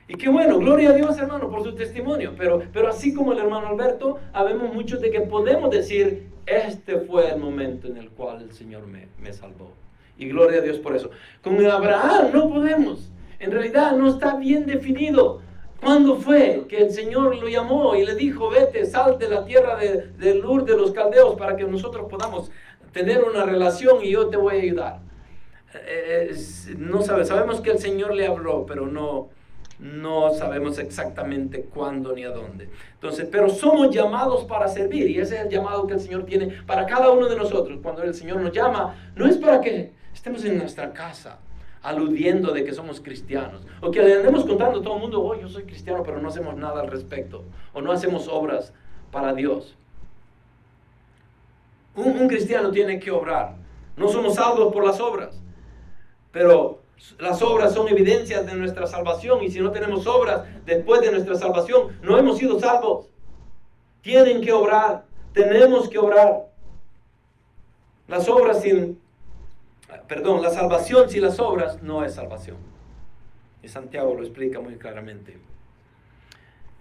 Y qué bueno, gloria a Dios, hermano, por su testimonio. Pero así como el hermano Alberto, habemos muchos de que podemos decir, este fue el momento en el cual el Señor me salvó. Y gloria a Dios por eso. Con Abraham no podemos. En realidad no está bien definido. ¿Cuándo fue que el Señor lo llamó y le dijo, vete, sal de la tierra de Ur de los Caldeos para que nosotros podamos tener una relación y yo te voy a ayudar? No sabemos que el Señor le habló, pero no sabemos exactamente cuándo ni a dónde. Entonces, pero somos llamados para servir y ese es el llamado que el Señor tiene para cada uno de nosotros. Cuando el Señor nos llama, no es para que estemos en nuestra casa aludiendo de que somos cristianos o que le andemos contando a todo el mundo, oh, yo soy cristiano, pero no hacemos nada al respecto o no hacemos obras para Dios. Un cristiano tiene que obrar. No somos salvos por las obras, pero las obras son evidencias de nuestra salvación y si no tenemos obras después de nuestra salvación, no hemos sido salvos. Tienen que obrar, tenemos que obrar. La salvación sin las obras no es salvación. Y Santiago lo explica muy claramente.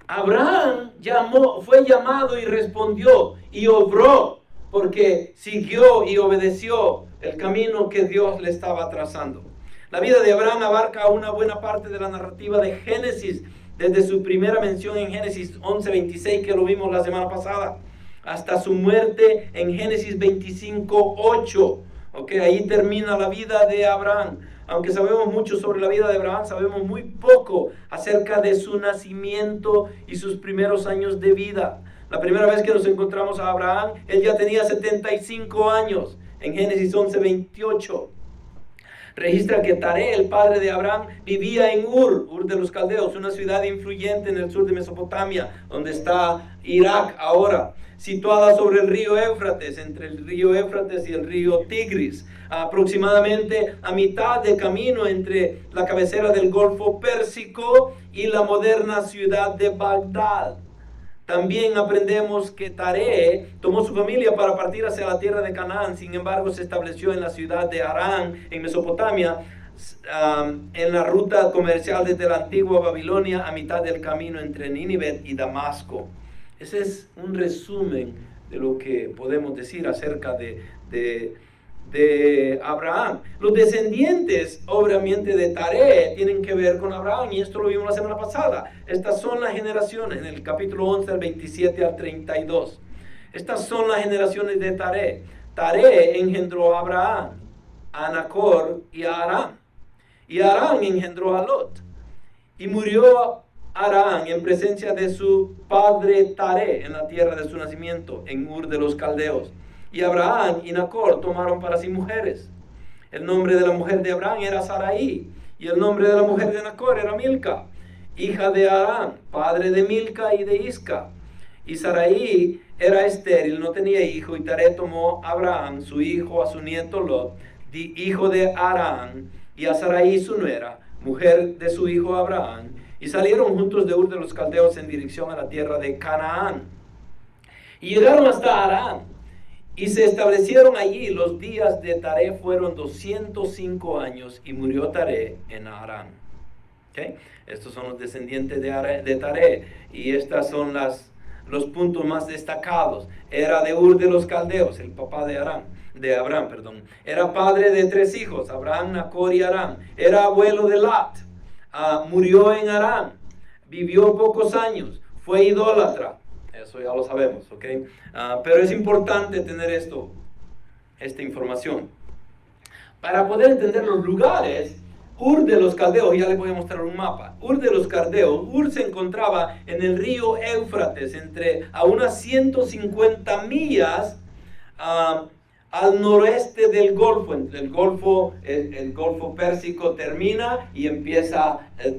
Abraham fue llamado y respondió y obró porque siguió y obedeció el camino que Dios le estaba trazando. La vida de Abraham abarca una buena parte de la narrativa de Génesis, desde su primera mención en Génesis 11:26, que lo vimos la semana pasada, hasta su muerte en Génesis 25:8. Okay, ahí termina la vida de Abraham. Aunque sabemos mucho sobre la vida de Abraham, sabemos muy poco acerca de su nacimiento y sus primeros años de vida. La primera vez que nos encontramos a Abraham, él ya tenía 75 años, en Génesis 11:28. Registra que Taré, el padre de Abraham, vivía en Ur de los Caldeos, una ciudad influyente en el sur de Mesopotamia, donde está Irak ahora, situada sobre el río Éufrates, entre el río Éufrates y el río Tigris, aproximadamente a mitad de camino entre la cabecera del Golfo Pérsico y la moderna ciudad de Bagdad. También aprendemos que Taré tomó su familia para partir hacia la tierra de Canaán. Sin embargo, se estableció en la ciudad de Harán, en Mesopotamia, en la ruta comercial desde la antigua Babilonia a mitad del camino entre Nínive y Damasco. Ese es un resumen de lo que podemos decir acerca de Abraham. Los descendientes, obviamente, de Taré tienen que ver con Abraham, y esto lo vimos la semana pasada. Estas son las generaciones, en el capítulo 11, al 27 al 32. Estas son las generaciones de Taré. Taré engendró a Abraham, a Nacor y a Aram. Y Aram engendró a Lot. Y murió Aram en presencia de su padre Taré en la tierra de su nacimiento, en Ur de los Caldeos. Y Abraham y Nacor tomaron para sí mujeres. El nombre de la mujer de Abraham era Sarai, y el nombre de la mujer de Nacor era Milca, hija de Aram, padre de Milca y de Isca. Y Sarai era estéril, no tenía hijo, y Taré tomó a Abraham, su hijo, a su nieto Lot, hijo de Aram, y a Sarai su nuera, mujer de su hijo Abraham, y salieron juntos de Ur de los Caldeos en dirección a la tierra de Canaán. Y llegaron hasta Harán y se establecieron allí. Los días de Taré fueron 205 años y murió Taré en Harán. ¿Okay? Estos son los descendientes de Taré y estas son los puntos más destacados. Era de Ur de los Caldeos, el papá de Abraham, perdón. Era padre de 3 hijos, Abraham, Nacor y Harán. Era abuelo de Lot. Murió en Harán. Vivió pocos años. Fue idólatra. Eso ya lo sabemos, ¿ok? Pero es importante tener esta información. Para poder entender los lugares, Ur de los Caldeos, ya les voy a mostrar un mapa. Ur de los Caldeos, Ur se encontraba en el río Éufrates, a unas 150 millas al noroeste del Golfo. Entre el Golfo Pérsico termina y empieza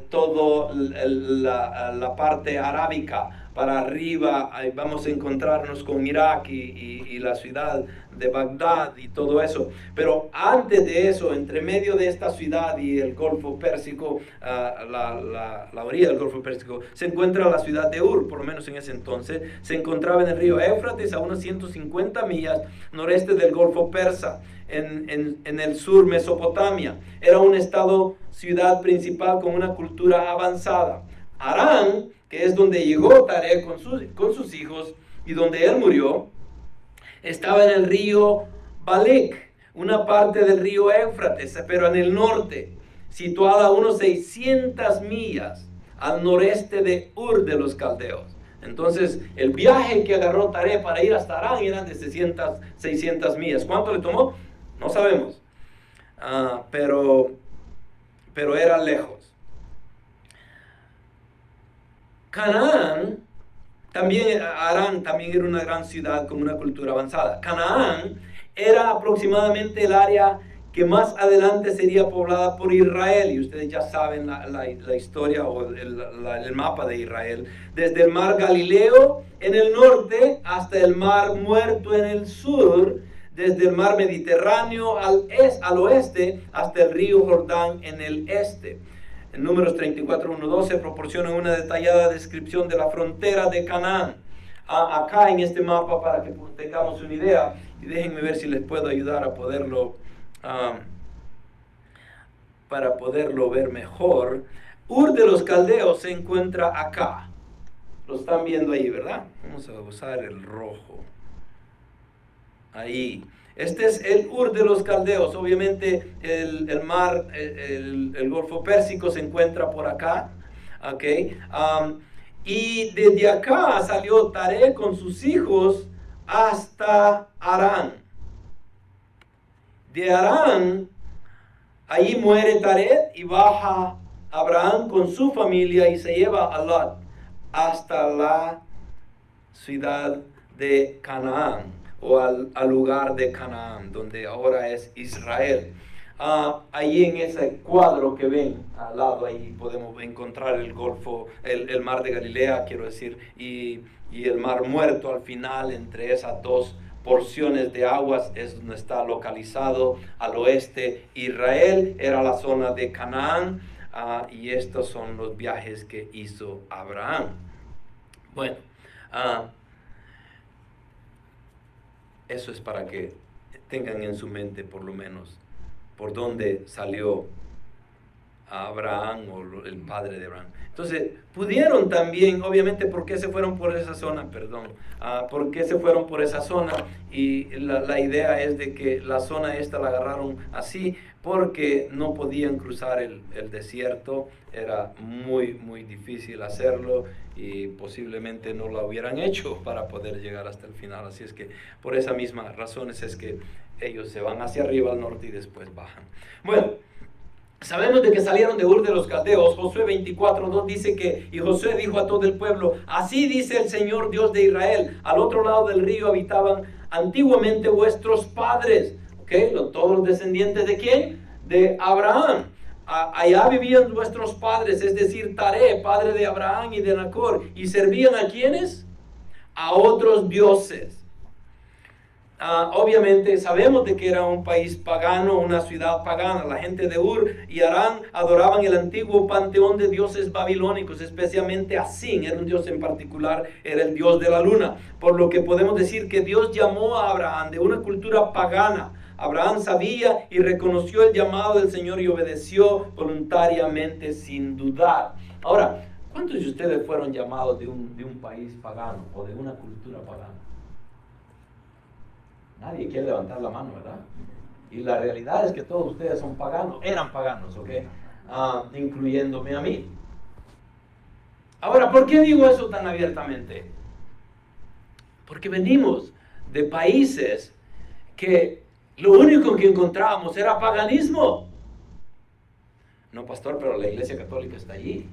toda la parte arábica. Para arriba vamos a encontrarnos con Irak y la ciudad de Bagdad y todo eso. Pero antes de eso, entre medio de esta ciudad y el Golfo Pérsico, la orilla del Golfo Pérsico, se encuentra la ciudad de Ur, por lo menos en ese entonces. Se encontraba en el río Éufrates a unas 150 millas noreste del Golfo Persa, en el sur Mesopotamia. Era un estado, ciudad principal con una cultura avanzada. Harán, que es donde llegó Taré con sus hijos y donde él murió, estaba en el río Balec, una parte del río Éufrates, pero en el norte, situada a unos 600 millas al noreste de Ur de los Caldeos. Entonces, el viaje que agarró Taré para ir hasta Harán eran de 600 millas. ¿Cuánto le tomó? No sabemos, pero era lejos. Canaán, Harán también era una gran ciudad con una cultura avanzada. Canaán era aproximadamente el área que más adelante sería poblada por Israel. Y ustedes ya saben la historia o el mapa de Israel. Desde el mar Galileo en el norte hasta el mar Muerto en el sur. Desde el mar Mediterráneo al oeste hasta el río Jordán en el este. En Números 34:1-12 proporciona una detallada descripción de la frontera de Canaán. Acá en este mapa, para que tengamos una idea, y déjenme ver si les puedo ayudar a poderlo ver mejor. Ur de los Caldeos se encuentra acá. Lo están viendo ahí, ¿verdad? Vamos a usar el rojo. Ahí. Este es el Ur de los Caldeos. Obviamente el mar, el Golfo Pérsico se encuentra por acá. Okay. Y desde acá salió Taré con sus hijos hasta Harán. De Harán, allí muere Taré y baja Abraham con su familia y se lleva a Lot hasta la ciudad de Canaán. O al lugar de Canaán, donde ahora es Israel. Ahí en ese cuadro que ven al lado, ahí podemos encontrar el Golfo, el mar de Galilea, quiero decir, y el mar Muerto al final. Entre esas dos porciones de aguas es donde está localizado al oeste Israel. Era la zona de Canaán, y estos son los viajes que hizo Abraham. Bueno, eso es para que tengan en su mente por lo menos por dónde salió Abraham o el padre de Abraham. Entonces, pudieron también, obviamente, ¿por qué se fueron por esa zona? ¿Por qué se fueron por esa zona? Y la idea es de que la zona esta la agarraron así porque no podían cruzar el desierto. Era muy, muy difícil hacerlo y posiblemente no lo hubieran hecho para poder llegar hasta el final. Así es que por esas mismas razones es que ellos se van hacia arriba al norte y después bajan. Bueno, sabemos de que salieron de Ur de los Caldeos. Josué 24:2 dice que, y Josué dijo a todo el pueblo: así dice el Señor Dios de Israel, al otro lado del río habitaban antiguamente vuestros padres. Todos los descendientes ¿de quién? De Abraham. Allá vivían vuestros padres, es decir, Taré, padre de Abraham y de Nacor, y servían ¿a quiénes? A otros dioses. Obviamente sabemos de que era un país pagano, una ciudad pagana. La gente de Ur y Harán adoraban el antiguo panteón de dioses babilónicos, especialmente Asín, era un dios en particular, era el dios de la luna. Por lo que podemos decir que Dios llamó a Abraham de una cultura pagana. Abraham sabía y reconoció el llamado del Señor y obedeció voluntariamente sin dudar. Ahora, ¿cuántos de ustedes fueron llamados de un país pagano o de una cultura pagana? Nadie quiere levantar la mano, ¿verdad? Y la realidad es que todos ustedes son paganos, eran paganos, ¿ok? Incluyéndome a mí. Ahora, ¿por qué digo eso tan abiertamente? Porque venimos de países que lo único que encontrábamos era paganismo. No, pastor, pero la Iglesia Católica está allí.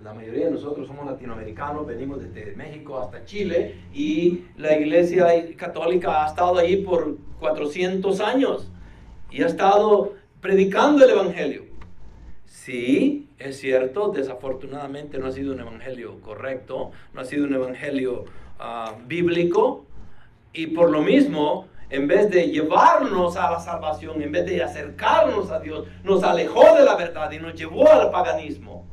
La mayoría de nosotros somos latinoamericanos, venimos desde México hasta Chile y la Iglesia Católica ha estado allí por 400 años y ha estado predicando el Evangelio. Sí, es cierto, desafortunadamente no ha sido un Evangelio correcto, no ha sido un Evangelio bíblico, y por lo mismo, en vez de llevarnos a la salvación, en vez de acercarnos a Dios, nos alejó de la verdad y nos llevó al paganismo.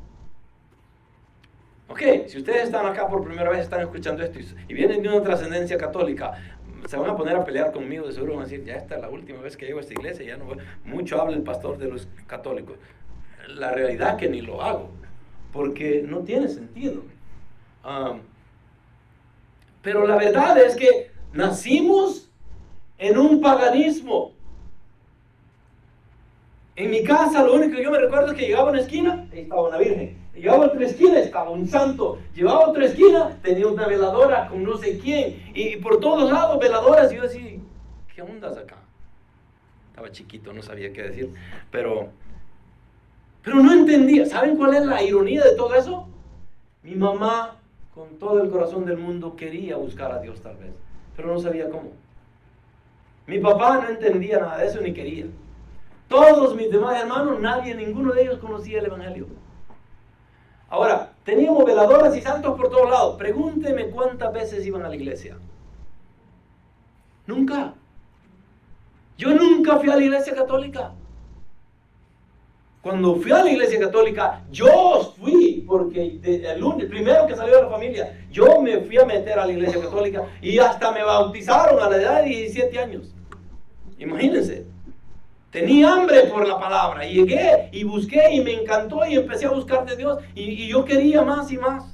Ok, si ustedes están acá por primera vez, están escuchando esto y vienen de una trascendencia católica, se van a poner a pelear conmigo, de seguro van a decir, ya esta es la última vez que llego a esta iglesia, ya no voy. Mucho habla el pastor de los católicos. La realidad es que ni lo hago, porque no tiene sentido. Pero la verdad es que nacimos en un paganismo. En mi casa lo único que yo me recuerdo es que llegaba a una esquina, ahí estaba una virgen. Llegaba a otra esquina, estaba un santo. Llegaba a otra esquina, tenía una veladora con no sé quién. Y por todos lados veladoras. Y yo decía, ¿qué ondas acá? Estaba chiquito, no sabía qué decir. Pero no entendía. ¿Saben cuál es la ironía de todo eso? Mi mamá, con todo el corazón del mundo, quería buscar a Dios tal vez, pero no sabía cómo. Mi papá no entendía nada de eso ni quería. Todos mis demás hermanos, ninguno de ellos conocía el Evangelio. Ahora, teníamos veladoras y santos por todos lados. Pregúnteme cuántas veces iban a la iglesia. Nunca. Yo nunca fui a la iglesia católica. Cuando fui a la iglesia católica, yo fui, porque el primero que salió de la familia, yo me fui a meter a la iglesia católica y hasta me bautizaron a la edad de 17 años. Imagínense. Tenía hambre por la palabra y llegué y busqué y me encantó y empecé a buscar de Dios y yo quería más y más.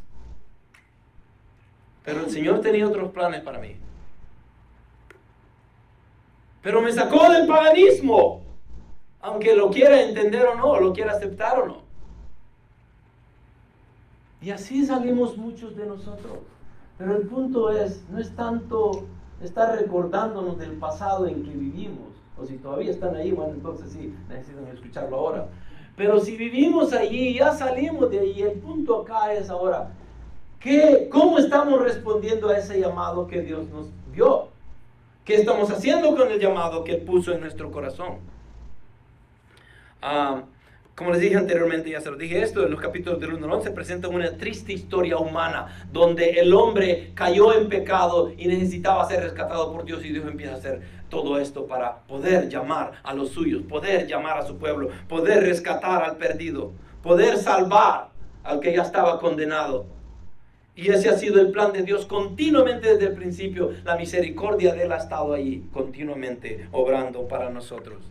Pero el Señor tenía otros planes para mí. Pero me sacó del paganismo, aunque lo quiera entender o no, lo quiera aceptar o no. Y así salimos muchos de nosotros. Pero el punto es, no es tanto estar recordándonos del pasado en que vivimos. O si todavía están ahí, bueno, entonces sí, necesitan escucharlo ahora. Pero si vivimos allí, ya salimos de allí, el punto acá es ahora, ¿cómo estamos respondiendo a ese llamado que Dios nos dio? ¿Qué estamos haciendo con el llamado que Él puso en nuestro corazón? Como les dije anteriormente, ya se los dije esto, en los capítulos del 1 al 11 presenta una triste historia humana donde el hombre cayó en pecado y necesitaba ser rescatado por Dios, y Dios empieza a hacer todo esto para poder llamar a los suyos, poder llamar a su pueblo, poder rescatar al perdido, poder salvar al que ya estaba condenado. Y ese ha sido el plan de Dios continuamente desde el principio. La misericordia de Él ha estado ahí continuamente obrando para nosotros.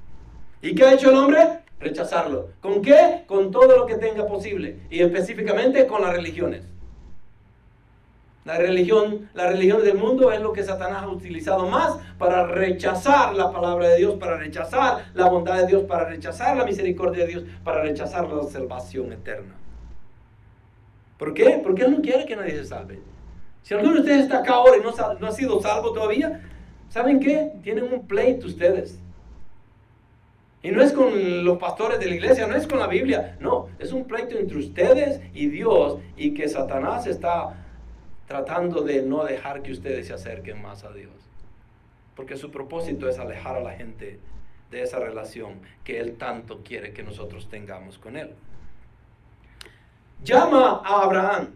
¿Y qué ha hecho el hombre? Rechazarlo. ¿Con qué? Con todo lo que tenga posible. Y específicamente con las religiones. La religión del mundo es lo que Satanás ha utilizado más para rechazar la palabra de Dios, para rechazar la bondad de Dios, para rechazar la misericordia de Dios, para rechazar la salvación eterna. ¿Por qué? Porque Él no quiere que nadie se salve. Si alguno de ustedes está acá ahora y no ha sido salvo todavía, ¿saben qué? Tienen un pleito ustedes. Y no es con los pastores de la iglesia, no es con la Biblia, no, es un pleito entre ustedes y Dios, y que Satanás está tratando de no dejar que ustedes se acerquen más a Dios. Porque su propósito es alejar a la gente de esa relación que Él tanto quiere que nosotros tengamos con Él. Llama a Abraham.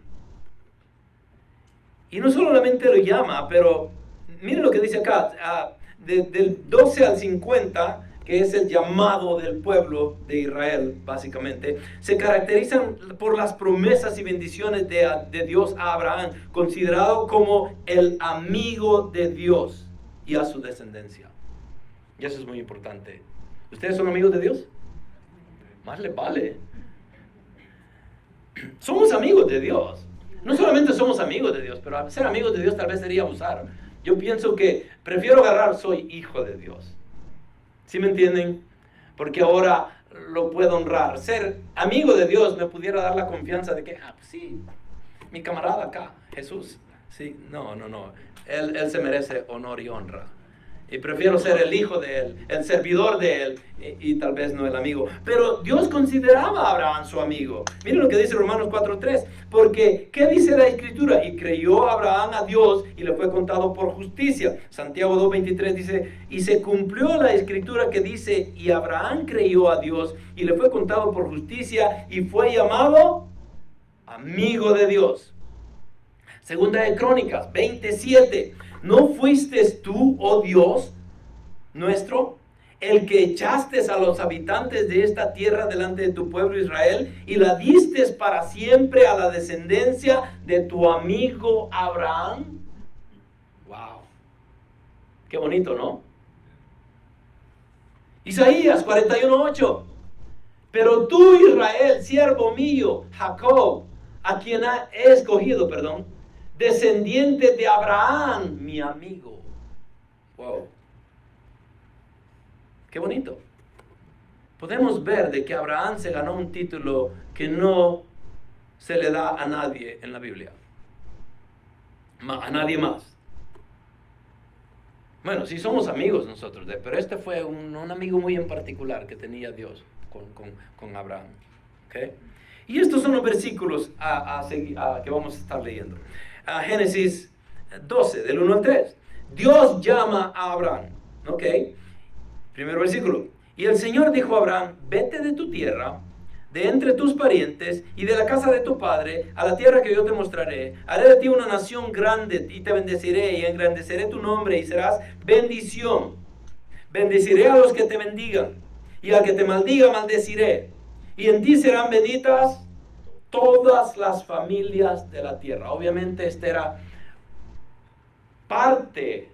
Y no solamente lo llama, pero miren lo que dice acá. del 12 al 50, que es el llamado del pueblo de Israel, básicamente, se caracterizan por las promesas y bendiciones de Dios a Abraham, considerado como el amigo de Dios y a su descendencia. Y eso es muy importante. ¿Ustedes son amigos de Dios? Más les vale. Somos amigos de Dios. No solamente somos amigos de Dios, pero ser amigos de Dios tal vez sería abusar. Yo pienso que prefiero agarrar, soy hijo de Dios. ¿Sí me entienden? Porque ahora lo puedo honrar. Ser amigo de Dios me pudiera dar la confianza de que, pues sí, mi camarada acá, Jesús. Sí, no. Él se merece honor y honra. Y prefiero ser el hijo de Él, el servidor de Él, y tal vez no el amigo. Pero Dios consideraba a Abraham su amigo. Miren lo que dice Romanos 4:3. Porque, ¿qué dice la Escritura? Y creyó Abraham a Dios y le fue contado por justicia. Santiago 2:23 dice, y se cumplió la Escritura que dice, y Abraham creyó a Dios y le fue contado por justicia y fue llamado amigo de Dios. Segunda de Crónicas 27. ¿No fuiste tú, oh Dios nuestro, el que echaste a los habitantes de esta tierra delante de tu pueblo Israel y la diste para siempre a la descendencia de tu amigo Abraham? Wow. Qué bonito, ¿no? Isaías 41:8. Pero tú, Israel, siervo mío, Jacob, a quien he escogido, descendiente de Abraham, mi amigo. Wow. Qué bonito. Podemos ver de que Abraham se ganó un título que no se le da a nadie en la Biblia. A nadie más. Bueno, sí somos amigos nosotros, pero este fue un amigo muy en particular que tenía Dios con Abraham. ¿Okay? Y estos son los versículos que vamos a estar leyendo. Génesis 12, del 1 al 3. Dios llama a Abraham. ¿Ok? Primer versículo. Y el Señor dijo a Abraham, vete de tu tierra, de entre tus parientes y de la casa de tu padre, a la tierra que yo te mostraré. Haré de ti una nación grande y te bendeciré y engrandeceré tu nombre y serás bendición. Bendeciré a los que te bendigan y al que te maldiga maldeciré. Y en ti serán benditas todas las familias de la tierra. Obviamente este era parte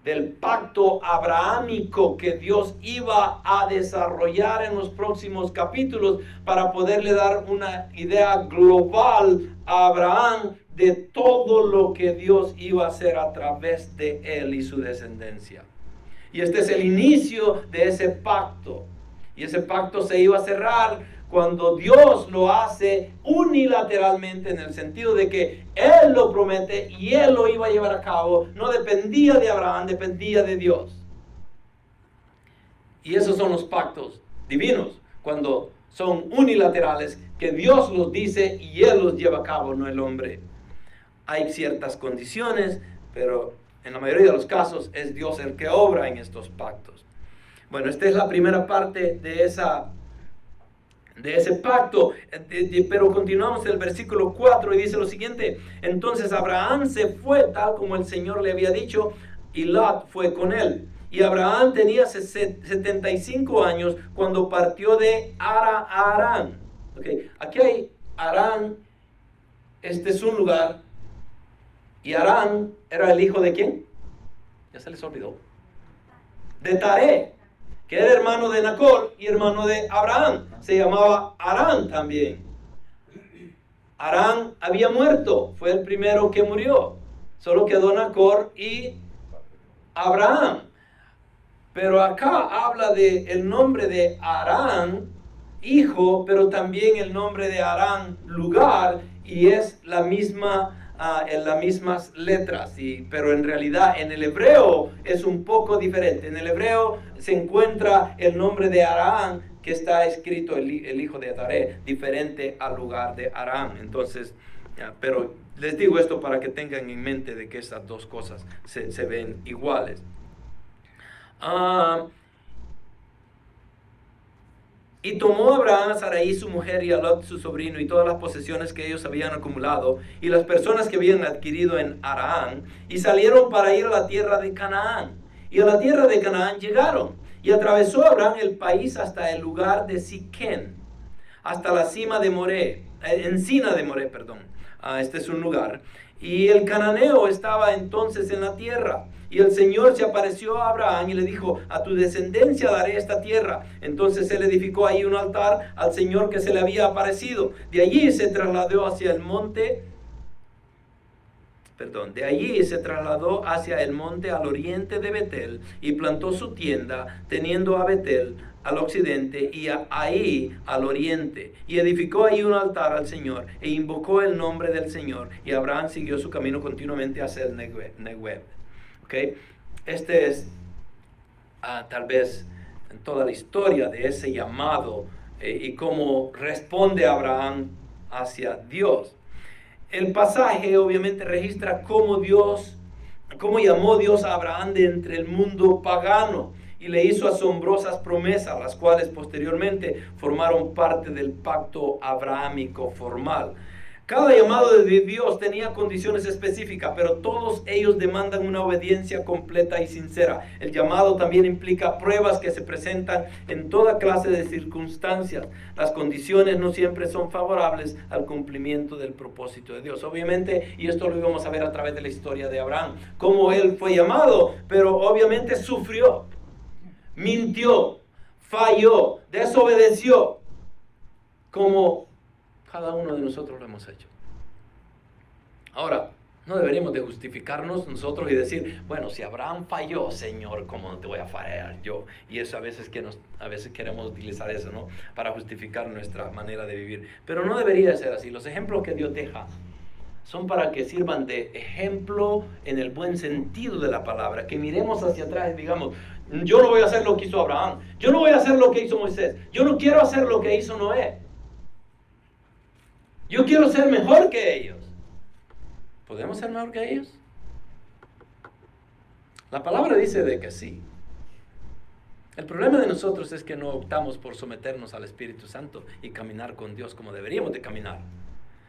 del pacto abrahámico que Dios iba a desarrollar en los próximos capítulos para poderle dar una idea global a Abraham de todo lo que Dios iba a hacer a través de él y su descendencia. Y este es el inicio de ese pacto. Y ese pacto se iba a cerrar cuando Dios lo hace unilateralmente, en el sentido de que Él lo promete y Él lo iba a llevar a cabo. No dependía de Abraham, dependía de Dios. Y esos son los pactos divinos, cuando son unilaterales, que Dios los dice y Él los lleva a cabo, no el hombre. Hay ciertas condiciones, pero en la mayoría de los casos es Dios el que obra en estos pactos. Bueno, esta es la primera parte de ese pacto, pero continuamos en el versículo 4 y dice lo siguiente: entonces Abraham se fue tal como el Señor le había dicho y Lot fue con él. Y Abraham tenía 75 años cuando partió de Harán. Okay. Aquí hay Harán, este es un lugar, y Harán era el hijo de ¿quién? Ya se les olvidó. De Taré, que era hermano de Nacor y hermano de Abraham. Se llamaba Harán también. Harán había muerto, fue el primero que murió. Solo quedó Nacor y Abraham. Pero acá habla de el nombre de Harán, hijo, pero también el nombre de Harán, lugar, y es la misma en las mismas letras, pero en realidad en el hebreo es un poco diferente. En el hebreo se encuentra el nombre de Harán, que está escrito el hijo de Taré, diferente al lugar de Harán. Entonces, pero les digo esto para que tengan en mente de que estas dos cosas se ven iguales. Y tomó Abraham a Sarai su mujer y a Lot su sobrino y todas las posesiones que ellos habían acumulado y las personas que habían adquirido en Harán, y salieron para ir a la tierra de Canaán. y a la tierra de Canaán llegaron. Y atravesó Abraham el país hasta el lugar de Siquén, hasta la cima de Moré, encina de Moré, perdón. Este es un lugar. Y el cananeo estaba entonces en la tierra. Y el Señor se apareció a Abraham y le dijo: a tu descendencia daré esta tierra. Entonces él edificó ahí un altar al Señor que se le había aparecido. De allí se trasladó hacia el monte. De allí se trasladó hacia el monte al oriente de Betel y plantó su tienda, teniendo a Betel al occidente y ahí al oriente. Y edificó ahí un altar al Señor e invocó el nombre del Señor. Y Abraham siguió su camino continuamente hacia el Negev. ¿Okay? Este es tal vez en toda la historia de ese llamado y cómo responde Abraham hacia Dios. El pasaje obviamente registra cómo llamó Dios a Abraham de entre el mundo pagano y le hizo asombrosas promesas, las cuales posteriormente formaron parte del pacto abrahámico formal. Cada llamado de Dios tenía condiciones específicas, pero todos ellos demandan una obediencia completa y sincera. El llamado también implica pruebas que se presentan en toda clase de circunstancias. Las condiciones no siempre son favorables al cumplimiento del propósito de Dios. Obviamente, y esto lo íbamos a ver a través de la historia de Abraham, cómo él fue llamado, pero obviamente sufrió, mintió, falló, desobedeció, como cada uno de nosotros lo hemos hecho. Ahora, no deberíamos de justificarnos nosotros y decir: bueno, si Abraham falló, Señor, ¿cómo no te voy a fallar yo? Y eso a veces queremos utilizar eso, ¿no?, para justificar nuestra manera de vivir. Pero no debería ser así. Los ejemplos que Dios deja son para que sirvan de ejemplo en el buen sentido de la palabra. Que miremos hacia atrás y digamos: yo no voy a hacer lo que hizo Abraham. Yo no voy a hacer lo que hizo Moisés. Yo no quiero hacer lo que hizo Noé. Yo quiero ser mejor que ellos. ¿Podemos ser mejor que ellos? La palabra dice de que sí. El problema de nosotros es que no optamos por someternos al Espíritu Santo y caminar con Dios como deberíamos de caminar,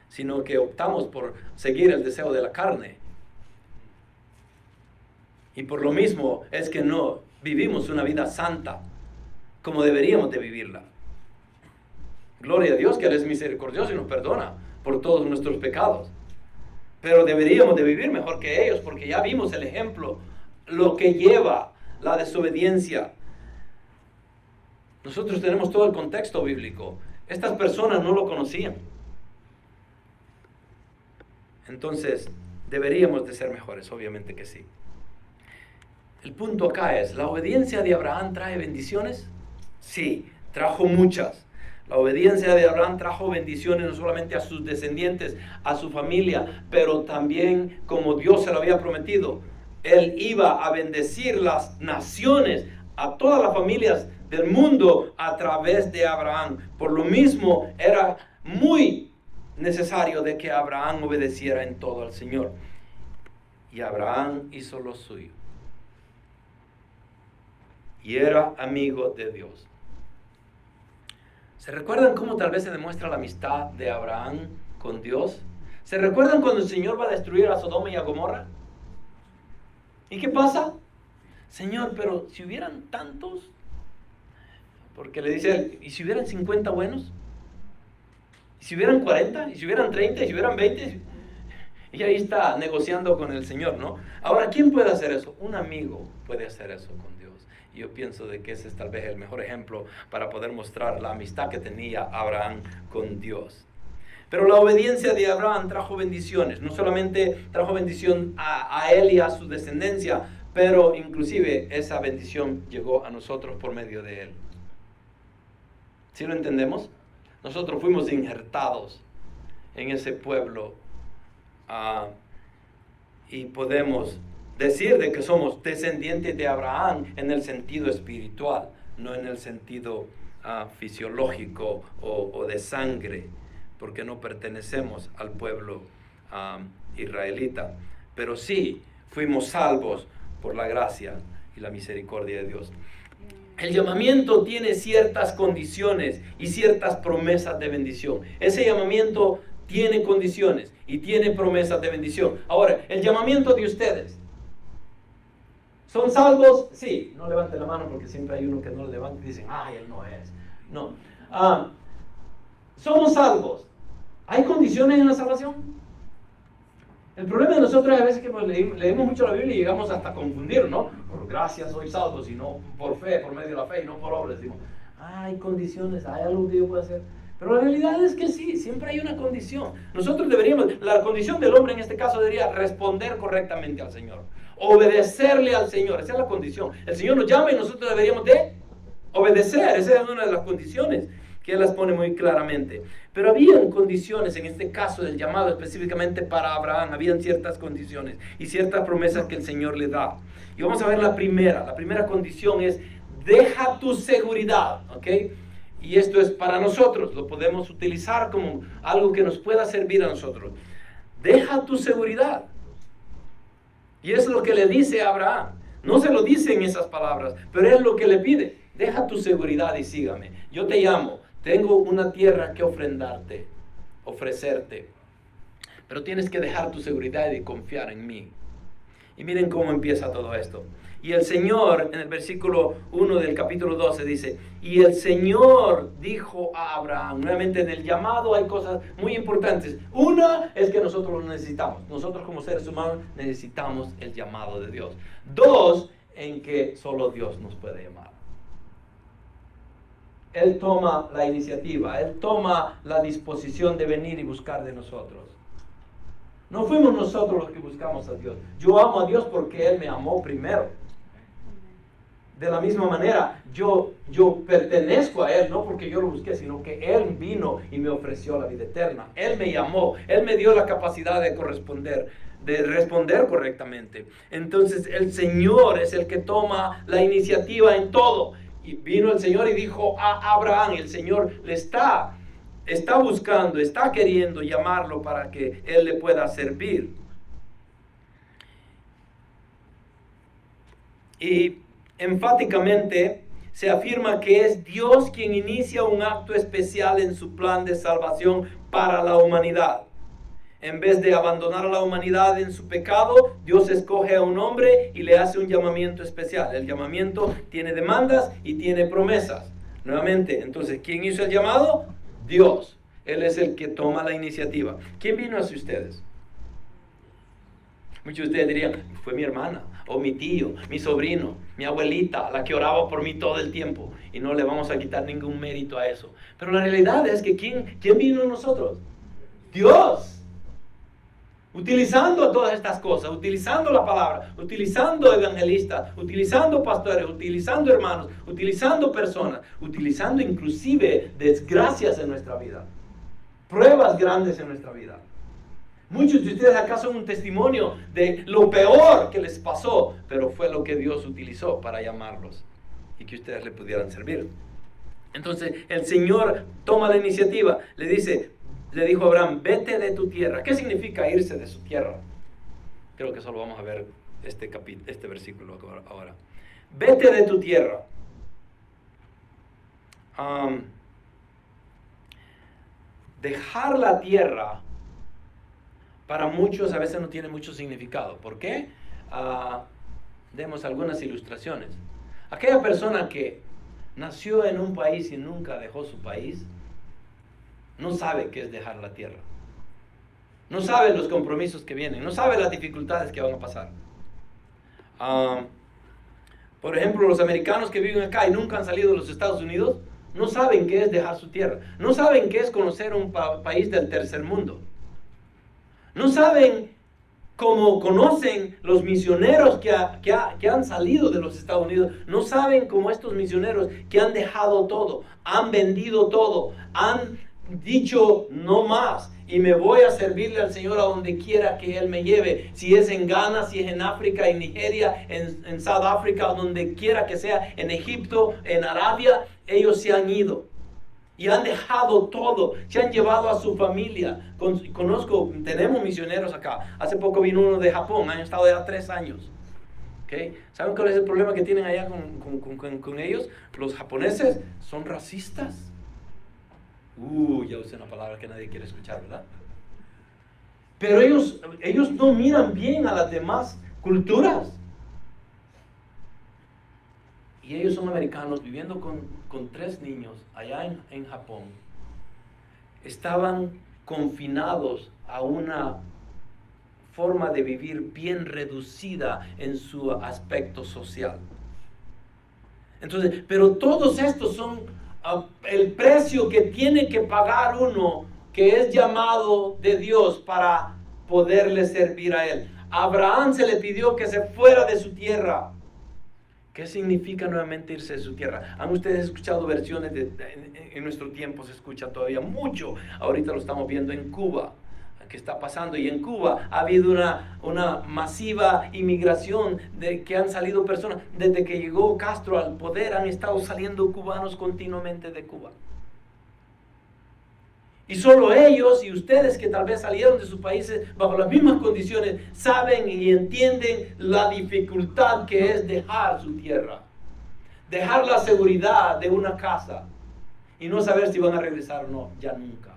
sino que optamos por seguir el deseo de la carne. Y por lo mismo es que no vivimos una vida santa como deberíamos de vivirla. Gloria a Dios que Él es misericordioso y nos perdona por todos nuestros pecados. Pero deberíamos de vivir mejor que ellos, porque ya vimos el ejemplo, lo que lleva la desobediencia. Nosotros tenemos todo el contexto bíblico. Estas personas no lo conocían. Entonces, deberíamos de ser mejores, obviamente que sí. El punto acá es: ¿la obediencia de Abraham trae bendiciones? Sí, trajo muchas. La obediencia de Abraham trajo bendiciones no solamente a sus descendientes, a su familia, pero también, como Dios se lo había prometido, Él iba a bendecir las naciones, a todas las familias del mundo a través de Abraham. Por lo mismo, era muy necesario de que Abraham obedeciera en todo al Señor. Y Abraham hizo lo suyo. Y era amigo de Dios. ¿Se recuerdan cómo tal vez se demuestra la amistad de Abraham con Dios? ¿Se recuerdan cuando el Señor va a destruir a Sodoma y a Gomorra? ¿Y qué pasa? Señor, pero si hubieran tantos, porque le dice él: ¿y si hubieran 50 buenos? ¿Y si hubieran 40? ¿Y si hubieran 30? ¿Y si hubieran 20? Y ahí está negociando con el Señor, ¿no? Ahora, ¿quién puede hacer eso? Un amigo puede hacer eso con Dios. Y yo pienso de que ese es tal vez el mejor ejemplo para poder mostrar la amistad que tenía Abraham con Dios. Pero la obediencia de Abraham trajo bendiciones. No solamente trajo bendición a él y a su descendencia, pero inclusive esa bendición llegó a nosotros por medio de él. ¿Sí lo entendemos? Nosotros fuimos injertados en ese pueblo y podemos decir de que somos descendientes de Abraham en el sentido espiritual, no en el sentido fisiológico o de sangre, porque no pertenecemos al pueblo israelita. Pero sí fuimos salvos por la gracia y la misericordia de Dios. El llamamiento tiene ciertas condiciones y ciertas promesas de bendición. Ese llamamiento tiene condiciones y tiene promesas de bendición. Ahora, el llamamiento de ustedes, ¿Son salvos? Sí. No levanten la mano porque siempre hay uno que no lo levanta y dicen, ay, él no es. No. Somos salvos. ¿Hay condiciones en la salvación? El problema de nosotros es a veces que leemos mucho la Biblia y llegamos hasta a confundir, ¿no? Por gracia soy salvo, sino por fe, por medio de la fe y no por obras. Decimos, hay condiciones, hay algo que yo puedo hacer. Pero la realidad es que sí, siempre hay una condición. Nosotros deberíamos, la condición del hombre en este caso debería responder correctamente al Señor. Obedecerle al Señor, esa es la condición. El Señor nos llama y nosotros deberíamos de obedecer, esa es una de las condiciones que Él las pone muy claramente. Pero habían condiciones, en este caso del llamado específicamente para Abraham, habían ciertas condiciones y ciertas promesas que el Señor le da. Y vamos a ver la primera condición es, deja tu seguridad, ¿ok? Y esto es para nosotros, lo podemos utilizar como algo que nos pueda servir a nosotros. Deja tu seguridad. Y es lo que le dice a Abraham. No se lo dice en esas palabras, pero es lo que le pide. Deja tu seguridad y sígame. Yo te llamo, tengo una tierra que ofrecerte. Pero tienes que dejar tu seguridad y confiar en mí. Y miren cómo empieza todo esto. Y el Señor, en el versículo 1 del capítulo 12 dice, y el Señor dijo a Abraham, nuevamente en el llamado hay cosas muy importantes. Una es que nosotros lo necesitamos. Nosotros como seres humanos necesitamos el llamado de Dios. Dos, en que solo Dios nos puede llamar. Él toma la iniciativa, Él toma la disposición de venir y buscar de nosotros. No fuimos nosotros los que buscamos a Dios. Yo amo a Dios porque Él me amó primero. De la misma manera, yo pertenezco a Él, no porque yo lo busqué, sino que Él vino y me ofreció la vida eterna. Él me llamó, Él me dio la capacidad de responder correctamente. Entonces, el Señor es el que toma la iniciativa en todo. Y vino el Señor y dijo a Abraham, el Señor le está buscando, está queriendo llamarlo para que Él le pueda servir. Y enfáticamente se afirma que es Dios quien inicia un acto especial en su plan de salvación para la humanidad. En vez de abandonar a la humanidad en su pecado, Dios escoge a un hombre y le hace un llamamiento especial. El llamamiento tiene demandas y tiene promesas. Nuevamente, entonces, ¿quién hizo el llamado? Dios. Él es el que toma la iniciativa. ¿Quién vino hacia ustedes? Muchos de ustedes dirían, fue mi hermana, o mi tío, mi sobrino, mi abuelita, la que oraba por mí todo el tiempo. Y no le vamos a quitar ningún mérito a eso. Pero la realidad es que ¿quién vino a nosotros? Dios. Utilizando todas estas cosas, utilizando la palabra, utilizando evangelistas, utilizando pastores, utilizando hermanos, utilizando personas, utilizando inclusive desgracias en nuestra vida, pruebas grandes en nuestra vida. Muchos de ustedes acá son un testimonio de lo peor que les pasó, pero fue lo que Dios utilizó para llamarlos y que ustedes le pudieran servir. Entonces el Señor toma la iniciativa, le dijo a Abraham, vete de tu tierra. ¿Qué significa irse de su tierra? Creo que solo vamos a ver este versículo ahora. Vete de tu tierra. Dejar la tierra para muchos a veces no tiene mucho significado. ¿Por qué? Demos algunas ilustraciones. Aquella persona que nació en un país y nunca dejó su país, no sabe qué es dejar la tierra. No sabe los compromisos que vienen. No sabe las dificultades que van a pasar. Por ejemplo, los americanos que viven acá y nunca han salido de los Estados Unidos, no saben qué es dejar su tierra. No saben qué es conocer un país del tercer mundo. No saben cómo conocen los misioneros que han salido de los Estados Unidos. No saben cómo estos misioneros que han dejado todo, han vendido todo, han dicho no más y me voy a servirle al Señor a donde quiera que Él me lleve, si es en Ghana, si es en África, en Nigeria, en South Africa, donde quiera que sea, en Egipto, en Arabia. Ellos se han ido y han dejado todo, se han llevado a su familia. Tenemos misioneros acá. Hace poco vino uno de Japón, han estado ya 3 años. ¿Okay? ¿Saben cuál es el problema que tienen allá con ellos? Los japoneses son racistas. Ya usé una palabra que nadie quiere escuchar, ¿verdad? Pero ellos no miran bien a las demás culturas. Y ellos son americanos viviendo con 3 niños allá en Japón. Estaban confinados a una forma de vivir bien reducida en su aspecto social. Entonces, pero todos estos son el precio que tiene que pagar uno que es llamado de Dios para poderle servir a Él. A Abraham se le pidió que se fuera de su tierra. ¿Qué significa nuevamente irse de su tierra? ¿Han ustedes escuchado versiones en nuestro tiempo? Se escucha todavía mucho. Ahorita lo estamos viendo en Cuba. ¿Qué está pasando? Y en Cuba ha habido una masiva inmigración de que han salido personas. Desde que llegó Castro al poder han estado saliendo cubanos continuamente de Cuba. Y solo ellos y ustedes que tal vez salieron de sus países bajo las mismas condiciones saben y entienden la dificultad que es dejar su tierra. Dejar la seguridad de una casa y no saber si van a regresar o no, ya nunca.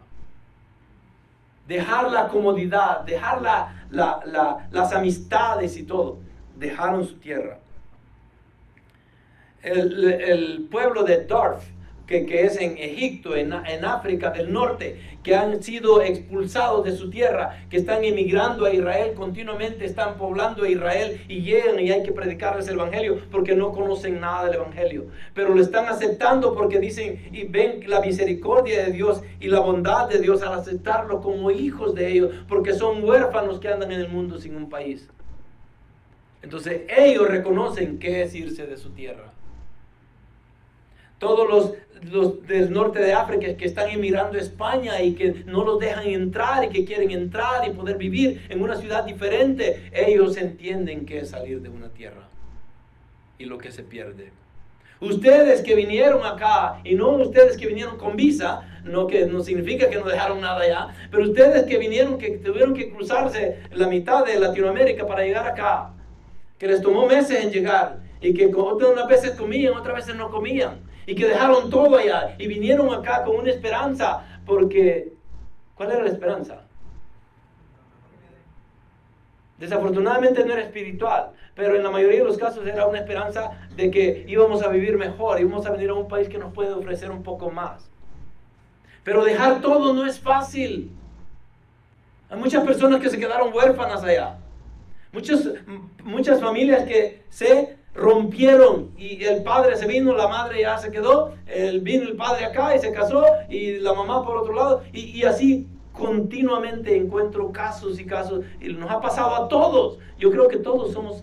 Dejar la comodidad, dejar las amistades y todo. Dejaron su tierra. El pueblo de Darf, que es en Egipto, en África del Norte, que han sido expulsados de su tierra, que están emigrando a Israel continuamente, están poblando a Israel y llegan y hay que predicarles el Evangelio porque no conocen nada del Evangelio. Pero lo están aceptando porque dicen y ven la misericordia de Dios y la bondad de Dios al aceptarlo como hijos de ellos, porque son huérfanos que andan en el mundo sin un país. Entonces ellos reconocen que es irse de su tierra. Todos los del norte de África que están emigrando a España y que no los dejan entrar y que quieren entrar y poder vivir en una ciudad diferente, ellos entienden que es salir de una tierra y lo que se pierde. Ustedes que vinieron acá, y no ustedes que vinieron con visa, que no significa que no dejaron nada allá, pero ustedes que vinieron, que tuvieron que cruzarse la mitad de Latinoamérica para llegar acá, que les tomó meses en llegar y que unas veces comían, otras veces no comían, y que dejaron todo allá y vinieron acá con una esperanza, porque ¿cuál era la esperanza? Desafortunadamente no era espiritual, pero en la mayoría de los casos era una esperanza de que íbamos a vivir mejor, íbamos a venir a un país que nos puede ofrecer un poco más. Pero dejar todo no es fácil. Hay muchas personas que se quedaron huérfanas allá. Muchas familias que se rompieron y el padre se vino, la madre ya se quedó, vino el padre acá y se casó y la mamá por otro lado y así continuamente encuentro casos y casos y nos ha pasado a todos. Yo creo que todos somos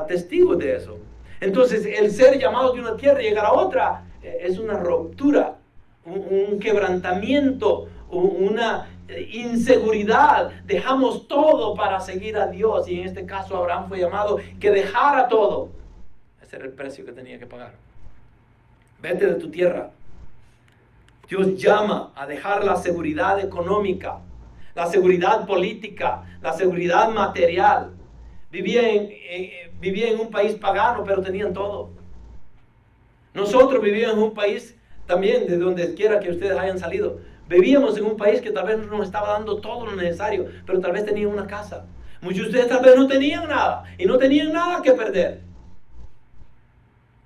testigos de eso. Entonces el ser llamado de una tierra y llegar a otra es una ruptura, un quebrantamiento, una inseguridad. Dejamos todo para seguir a Dios y en este caso Abraham fue llamado que dejara todo. Ese era el precio que tenía que pagar. Vete de tu tierra. Dios llama a dejar la seguridad económica, la seguridad política, la seguridad material. Vivía en un país pagano, pero tenían todo. Nosotros vivíamos en un país también, de donde quiera que ustedes hayan salido. Vivíamos en un país que tal vez no nos estaba dando todo lo necesario, pero tal vez tenían una casa. Muchos de ustedes tal vez no tenían nada y no tenían nada que perder.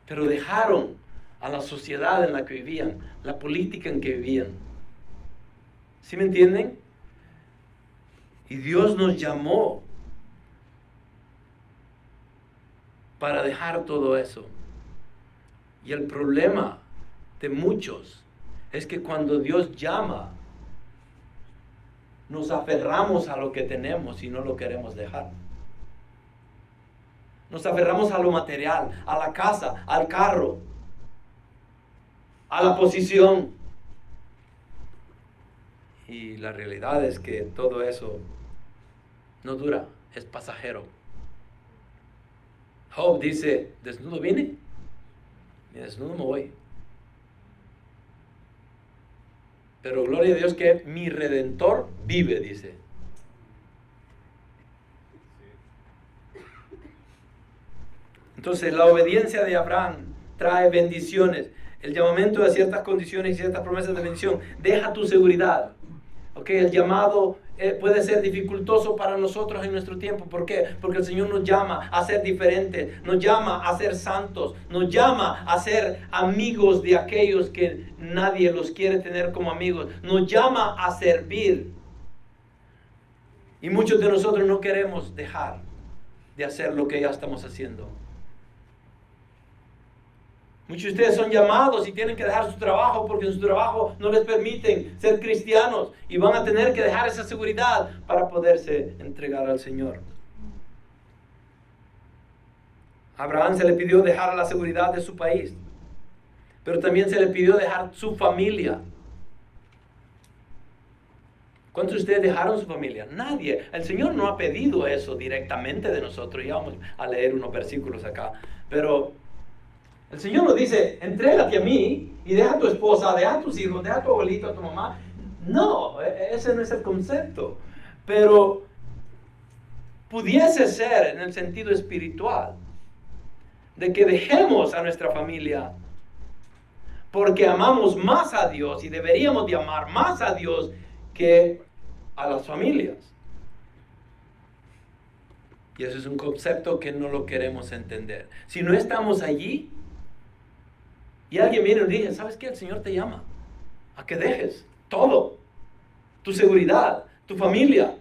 Pero dejaron a la sociedad en la que vivían, la política en que vivían. ¿Sí me entienden? Y Dios nos llamó para dejar todo eso. Y el problema de muchos es que cuando Dios llama, nos aferramos a lo que tenemos y no lo queremos dejar. Nos aferramos a lo material, a la casa, al carro, a la posición. Y la realidad es que todo eso no dura, es pasajero. Job dice, desnudo vine y desnudo me voy. Pero gloria a Dios que mi Redentor vive, dice. Entonces la obediencia de Abraham trae bendiciones. El llamamiento de ciertas condiciones y ciertas promesas de bendición. Deja tu seguridad. Ok, el llamado puede ser dificultoso para nosotros en nuestro tiempo. ¿Por qué? Porque el Señor nos llama a ser diferentes, nos llama a ser santos, nos llama a ser amigos de aquellos que nadie los quiere tener como amigos, nos llama a servir. Y muchos de nosotros no queremos dejar de hacer lo que ya estamos haciendo. Muchos de ustedes son llamados y tienen que dejar su trabajo porque en su trabajo no les permiten ser cristianos y van a tener que dejar esa seguridad para poderse entregar al Señor. A Abraham se le pidió dejar la seguridad de su país, pero también se le pidió dejar su familia. ¿Cuántos de ustedes dejaron su familia? Nadie. El Señor no ha pedido eso directamente de nosotros. Y vamos a leer unos versículos acá. Pero el Señor nos dice, entrégate a mí y deja a tu esposa, deja a tus hijos, deja a tu abuelito, a tu mamá. No, ese no es el concepto. Pero pudiese ser en el sentido espiritual de que dejemos a nuestra familia porque amamos más a Dios y deberíamos de amar más a Dios que a las familias. Y eso es un concepto que no lo queremos entender. Si no estamos allí y alguien viene y nos dice, ¿sabes qué? El Señor te llama a que dejes todo, tu seguridad, tu familia,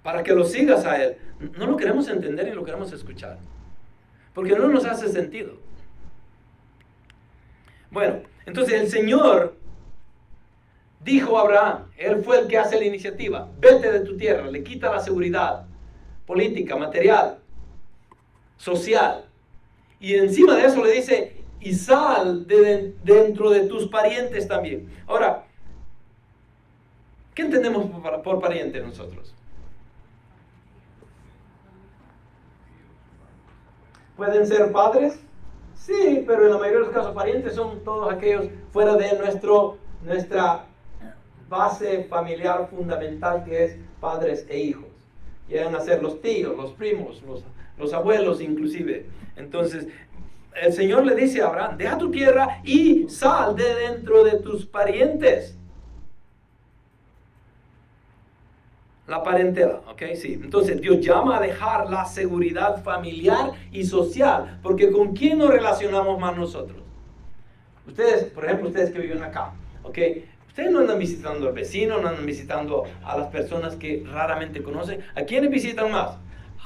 para que lo sigas a Él. No lo queremos entender ni lo queremos escuchar, porque no nos hace sentido. Bueno, entonces el Señor dijo a Abraham, Él fue el que hace la iniciativa, vete de tu tierra, le quita la seguridad política, material, social, y encima de eso le dice, y sal dentro de tus parientes también. Ahora, ¿qué entendemos por pariente nosotros? ¿Pueden ser padres? Sí, pero en la mayoría de los casos parientes son todos aquellos fuera de nuestra base familiar fundamental, que es padres e hijos. Llegan a ser los tíos, los primos, los abuelos inclusive. Entonces, el Señor le dice a Abraham, deja tu tierra y sal de dentro de tus parientes. La parentela, ¿ok? Sí. Entonces, Dios llama a dejar la seguridad familiar y social, porque ¿con quién nos relacionamos más nosotros? Ustedes, por ejemplo, ustedes que viven acá, ¿ok? Ustedes no andan visitando al vecino, no andan visitando a las personas que raramente conocen. ¿A quiénes visitan más?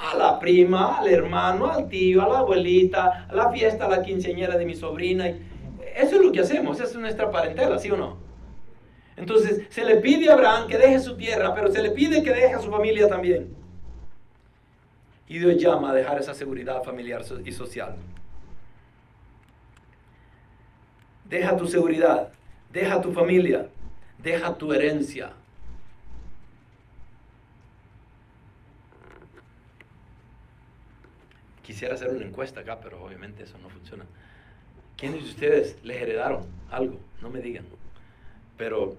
A la prima, al hermano, al tío, a la abuelita, a la fiesta, a la quinceañera de mi sobrina. Eso es lo que hacemos, esa es nuestra parentela, ¿sí o no? Entonces, se le pide a Abraham que deje su tierra, pero se le pide que deje a su familia también. Y Dios llama a dejar esa seguridad familiar y social. Deja tu seguridad, deja tu familia, deja tu herencia. Quisiera hacer una encuesta acá, pero obviamente eso no funciona. ¿Quiénes de ustedes les heredaron algo? No me digan. Pero,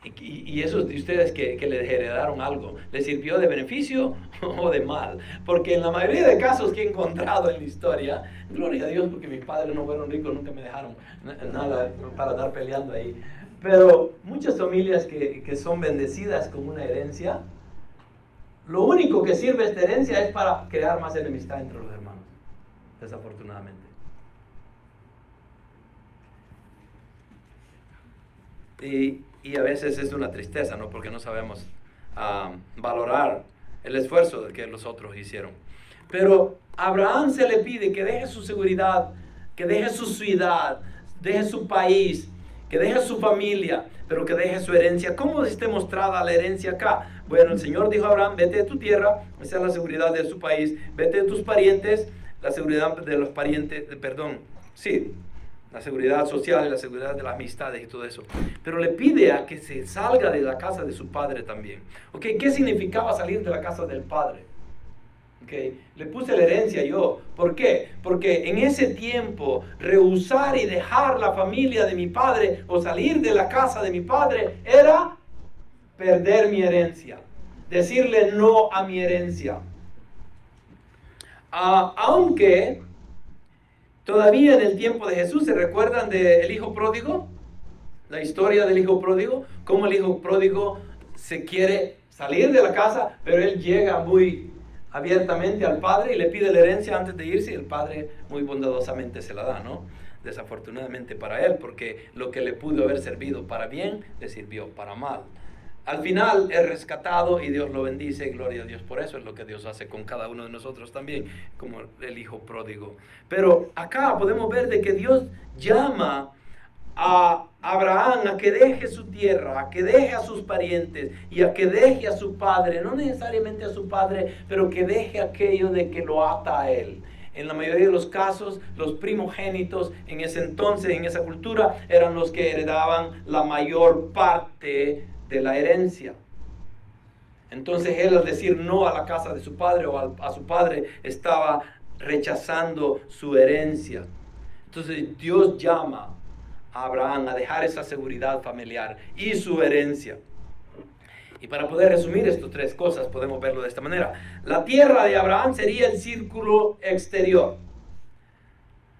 y esos de ustedes que les heredaron algo, ¿les sirvió de beneficio o de mal? Porque en la mayoría de casos que he encontrado en la historia, gloria a Dios porque mis padres no fueron ricos, nunca me dejaron nada para andar peleando ahí. Pero muchas familias que son bendecidas con una herencia, lo único que sirve esta herencia es para crear más enemistad entre los hermanos, desafortunadamente. Y a veces es una tristeza, ¿no? Porque no sabemos valorar el esfuerzo que los otros hicieron. Pero a Abraham se le pide que deje su seguridad, que deje su ciudad, deje su país, que deje su familia, pero que deje su herencia. ¿Cómo está mostrada la herencia acá? Bueno, el Señor dijo a Abraham, vete de tu tierra, esa es la seguridad de su país, vete de tus parientes, la seguridad de los parientes, la seguridad social y la seguridad de las amistades y todo eso. Pero le pide a que se salga de la casa de su padre también. ¿Okay? ¿Qué significaba salir de la casa del padre? Okay. Le puse la herencia yo. ¿Por qué? Porque en ese tiempo, rehusar y dejar la familia de mi padre o salir de la casa de mi padre era perder mi herencia. Decirle no a mi herencia. Aunque todavía en el tiempo de Jesús, ¿se recuerdan del hijo pródigo? la historia del hijo pródigo, cómo el hijo pródigo se quiere salir de la casa, pero él llega muy abiertamente al padre y le pide la herencia antes de irse, y el padre muy bondadosamente se la da, ¿no? Desafortunadamente para él, porque lo que le pudo haber servido para bien, le sirvió para mal. Al final es rescatado y Dios lo bendice, gloria a Dios por eso. Es lo que Dios hace con cada uno de nosotros también, como el hijo pródigo. Pero acá podemos ver de que Dios llama a Abraham a que deje su tierra, a que deje a sus parientes y a que deje a su padre, no necesariamente a su padre, pero que deje aquello de que lo ata a él. En la mayoría de los casos, los primogénitos en ese entonces, en esa cultura, eran los que heredaban la mayor parte de la herencia. Entonces él, al decir no a la casa de su padre o a su padre, estaba rechazando su herencia. Entonces Dios llama a Abraham a dejar esa seguridad familiar y su herencia. Y para poder resumir estas tres cosas, podemos verlo de esta manera. La tierra de Abraham sería el círculo exterior.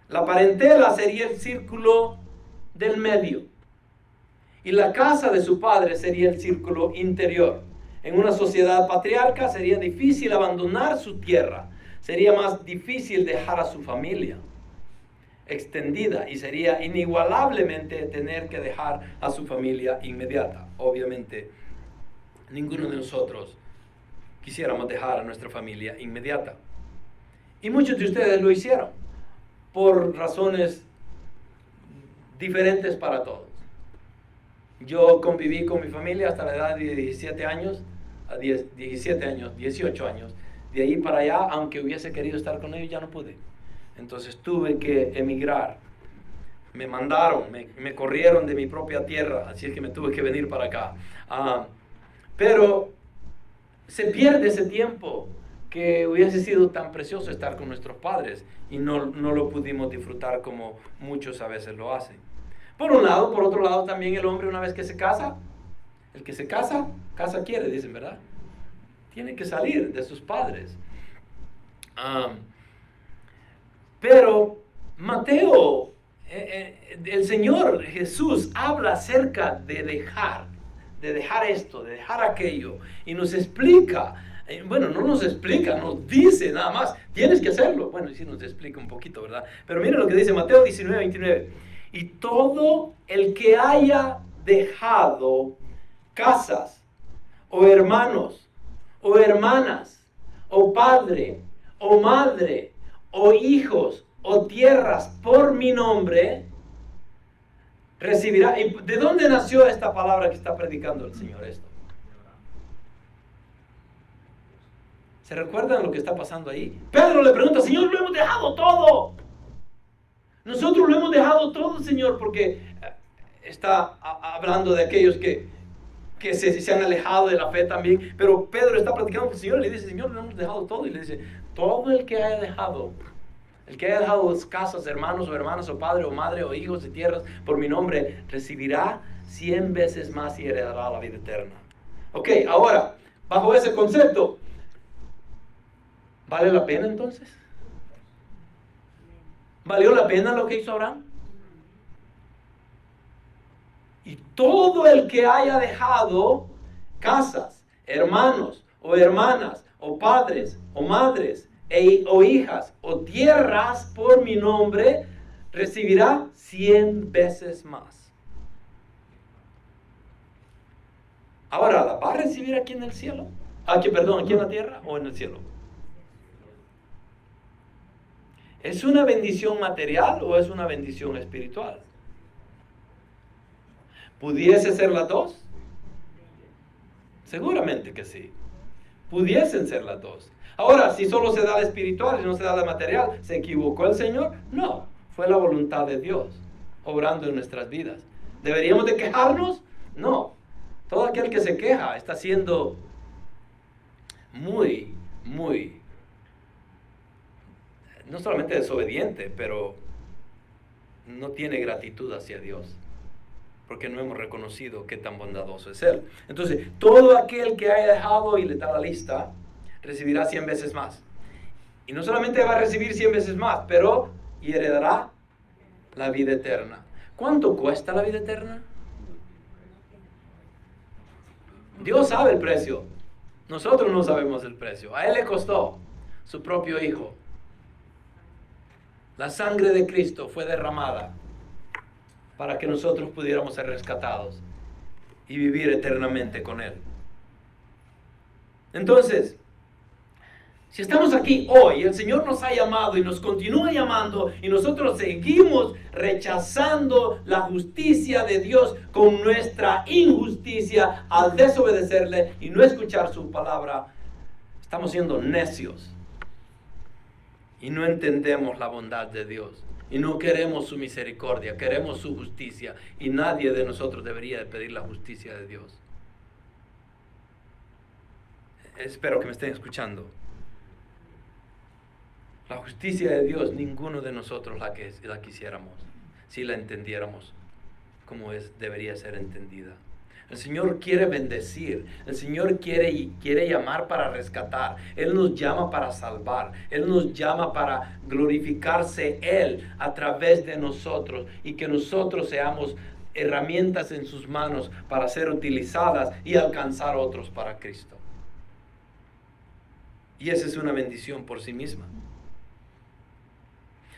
La parentela sería el círculo del medio. Y la casa de su padre sería el círculo interior. En una sociedad patriarca sería difícil abandonar su tierra. Sería más difícil dejar a su familia extendida y sería inigualablemente tener que dejar a su familia inmediata. Obviamente, ninguno de nosotros quisiéramos dejar a nuestra familia inmediata. Y muchos de ustedes lo hicieron por razones diferentes para todos. Yo conviví con mi familia hasta la edad de 18 años. De ahí para allá, aunque hubiese querido estar con ellos, ya no pude. Entonces tuve que emigrar. Me mandaron, me corrieron de mi propia tierra, así es que me tuve que venir para acá. Pero se pierde ese tiempo que hubiese sido tan precioso estar con nuestros padres y no lo pudimos disfrutar como muchos a veces lo hacen. Por un lado, por otro lado también el hombre, una vez que se casa, el que se casa, casa quiere, dicen, ¿verdad? Tiene que salir de sus padres. Pero Mateo, el Señor Jesús habla acerca de dejar esto, de dejar aquello, y nos explica, bueno, no nos explica, nos dice nada más, tienes que hacerlo. Bueno, y sí nos explica un poquito, ¿verdad? Pero miren lo que dice Mateo 19:29. Y todo el que haya dejado casas, o hermanos, o hermanas, o padre, o madre, o hijos, o tierras por mi nombre, recibirá. ¿Y de dónde nació esta palabra que está predicando el Señor esto? ¿Se recuerdan lo que está pasando ahí? Pedro le pregunta, Señor, lo hemos dejado todo. Nosotros lo hemos dejado todo, Señor, porque está hablando de aquellos que se han alejado de la fe también. Pero Pedro está platicando con el Señor y le dice, Señor, lo hemos dejado todo. Y le dice, todo el que haya dejado casas, hermanos o hermanas, o padre o madre, o hijos y tierras por mi nombre, recibirá 100 veces más y heredará la vida eterna. Ok, ahora, bajo ese concepto, ¿vale la pena entonces? ¿Valió la pena lo que hizo Abraham? Y todo el que haya dejado casas, hermanos o hermanas, o padres o madres, o hijas o tierras por mi nombre, recibirá 100 veces más. Ahora, ¿la va a recibir aquí en el cielo? Aquí en la tierra o en el cielo. ¿Es una bendición material o es una bendición espiritual? ¿Pudiese ser las dos? Seguramente que sí. Pudiesen ser las dos. Ahora, si solo se da la espiritual y no se da la material, ¿se equivocó el Señor? No, fue la voluntad de Dios obrando en nuestras vidas. ¿Deberíamos de quejarnos? No. Todo aquel que se queja está siendo muy, no solamente desobediente, pero no tiene gratitud hacia Dios, porque no hemos reconocido qué tan bondadoso es Él. Entonces, todo aquel que haya dejado, y le da la lista, recibirá 100 veces más. Y no solamente va a recibir 100 veces más, pero y heredará la vida eterna. ¿Cuánto cuesta la vida eterna? Dios sabe el precio. Nosotros no sabemos el precio. A Él le costó su propio Hijo. La sangre de Cristo fue derramada para que nosotros pudiéramos ser rescatados y vivir eternamente con Él. Entonces, si estamos aquí hoy, el Señor nos ha llamado y nos continúa llamando y nosotros seguimos rechazando la justicia de Dios con nuestra injusticia al desobedecerle y no escuchar su palabra, estamos siendo necios y no entendemos la bondad de Dios y no queremos su misericordia, queremos su justicia y nadie de nosotros debería de pedir la justicia de Dios. Espero que me estén escuchando. La justicia de Dios, ninguno de nosotros la quisiéramos, si la entendiéramos como debería ser entendida. El Señor quiere bendecir, el Señor quiere llamar para rescatar, Él nos llama para salvar, Él nos llama para glorificarse Él a través de nosotros y que nosotros seamos herramientas en sus manos para ser utilizadas y alcanzar a otros para Cristo. Y esa es una bendición por sí misma.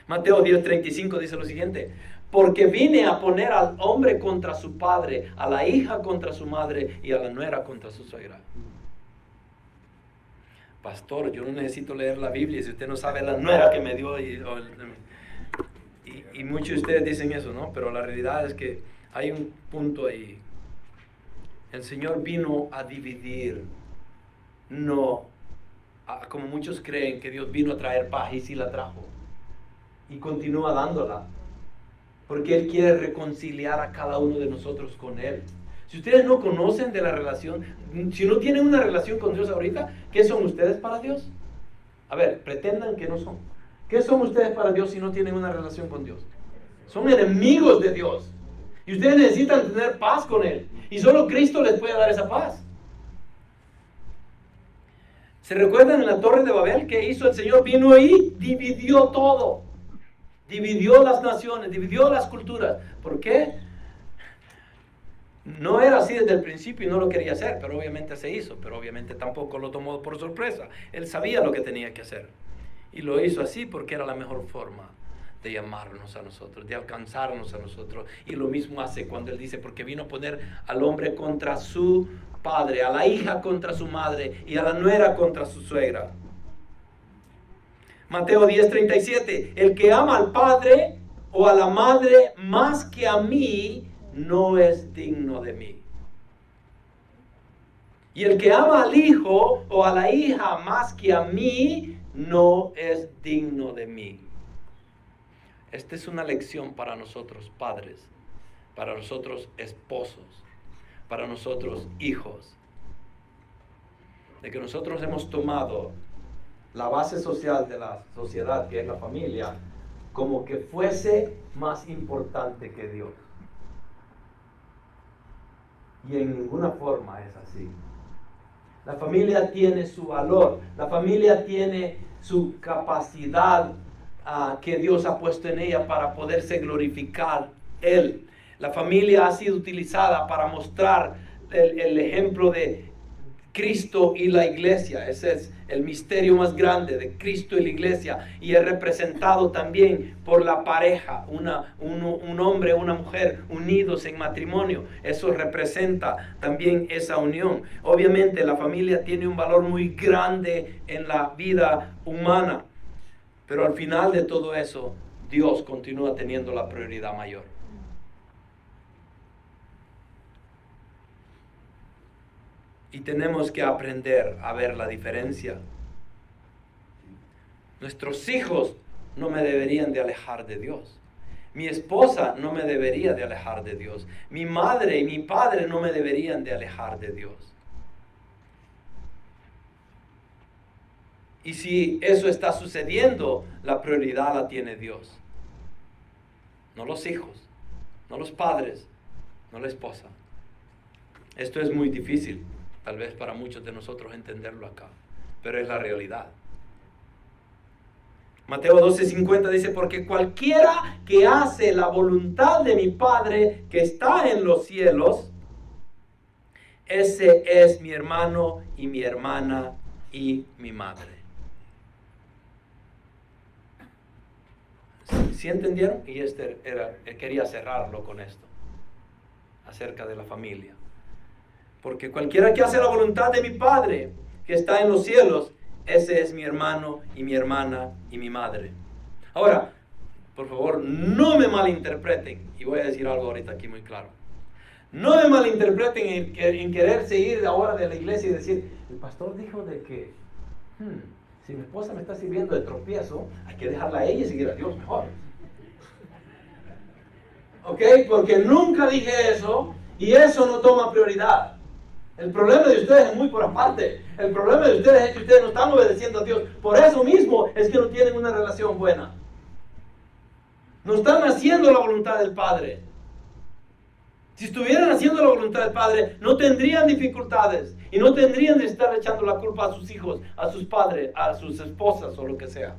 Mateo 10:35 dice lo siguiente: porque vine a poner al hombre contra su padre, a la hija contra su madre y a la nuera contra su suegra. Pastor, yo no necesito leer la Biblia si usted no sabe la nuera que me dio. Y muchos de ustedes dicen eso, ¿no? Pero la realidad es que hay un punto ahí. El Señor vino a dividir, no como muchos creen que Dios vino a traer paz y sí la trajo. Y continúa dándola. Porque Él quiere reconciliar a cada uno de nosotros con Él. Si ustedes no conocen de la relación, si no tienen una relación con Dios ahorita, ¿qué son ustedes para Dios? A ver, pretendan que no son. ¿Qué son ustedes para Dios si no tienen una relación con Dios? Son enemigos de Dios. Y ustedes necesitan tener paz con Él. Y solo Cristo les puede dar esa paz. ¿Se recuerdan en la Torre de Babel qué hizo el Señor? Vino y dividió todo. Dividió las naciones, dividió las culturas. ¿Por qué? No era así desde el principio y no lo quería hacer, pero obviamente se hizo. Pero obviamente tampoco lo tomó por sorpresa. Él sabía lo que tenía que hacer. Y lo hizo así porque era la mejor forma de llamarnos a nosotros, de alcanzarnos a nosotros. Y lo mismo hace cuando Él dice, porque vino a poner al hombre contra su padre, a la hija contra su madre y a la nuera contra su suegra. Mateo 10:37, el que ama al padre o a la madre más que a mí, no es digno de mí. Y el que ama al hijo o a la hija más que a mí, no es digno de mí. Esta es una lección para nosotros padres, para nosotros esposos, para nosotros hijos. De que nosotros hemos tomado la base social de la sociedad, que es la familia, como que fuese más importante que Dios. Y en ninguna forma es así. La familia tiene su valor, la familia tiene su capacidad que Dios ha puesto en ella para poderse glorificar Él. La familia ha sido utilizada para mostrar el ejemplo de Cristo y la iglesia. Ese es el misterio más grande de Cristo y la iglesia, y es representado también por la pareja, un hombre y una mujer unidos en matrimonio. Eso representa también esa unión. Obviamente la familia tiene un valor muy grande en la vida humana, pero al final de todo eso, Dios continúa teniendo la prioridad mayor. Y tenemos que aprender a ver la diferencia. Nuestros hijos no me deberían de alejar de Dios. Mi esposa no me debería de alejar de Dios. Mi madre y mi padre no me deberían de alejar de Dios. Y si eso está sucediendo, la prioridad la tiene Dios. No los hijos, no los padres, no la esposa. Esto es muy difícil. Tal vez para muchos de nosotros entenderlo acá, pero es la realidad. Mateo 12:50 dice, porque cualquiera que hace la voluntad de mi Padre que está en los cielos, ese es mi hermano y mi hermana y mi madre. ¿Sí entendieron? Y quería cerrarlo con esto, acerca de la familia. Porque cualquiera que hace la voluntad de mi Padre, que está en los cielos, ese es mi hermano y mi hermana y mi madre. Ahora, por favor, no me malinterpreten, y voy a decir algo ahorita aquí muy claro. No me malinterpreten en querer seguir ahora de la iglesia y decir, el pastor dijo de que, si mi esposa me está sirviendo de tropiezo, hay que dejarla a ella y seguir a Dios mejor. ¿Ok? Porque nunca dije eso, y eso no toma prioridad. El problema de ustedes es muy por aparte. El problema de ustedes es que ustedes no están obedeciendo a Dios. Por eso mismo es que no tienen una relación buena. No están haciendo la voluntad del Padre. Si estuvieran haciendo la voluntad del Padre, no tendrían dificultades. Y no tendrían de estar echando la culpa a sus hijos, a sus padres, a sus esposas o lo que sea.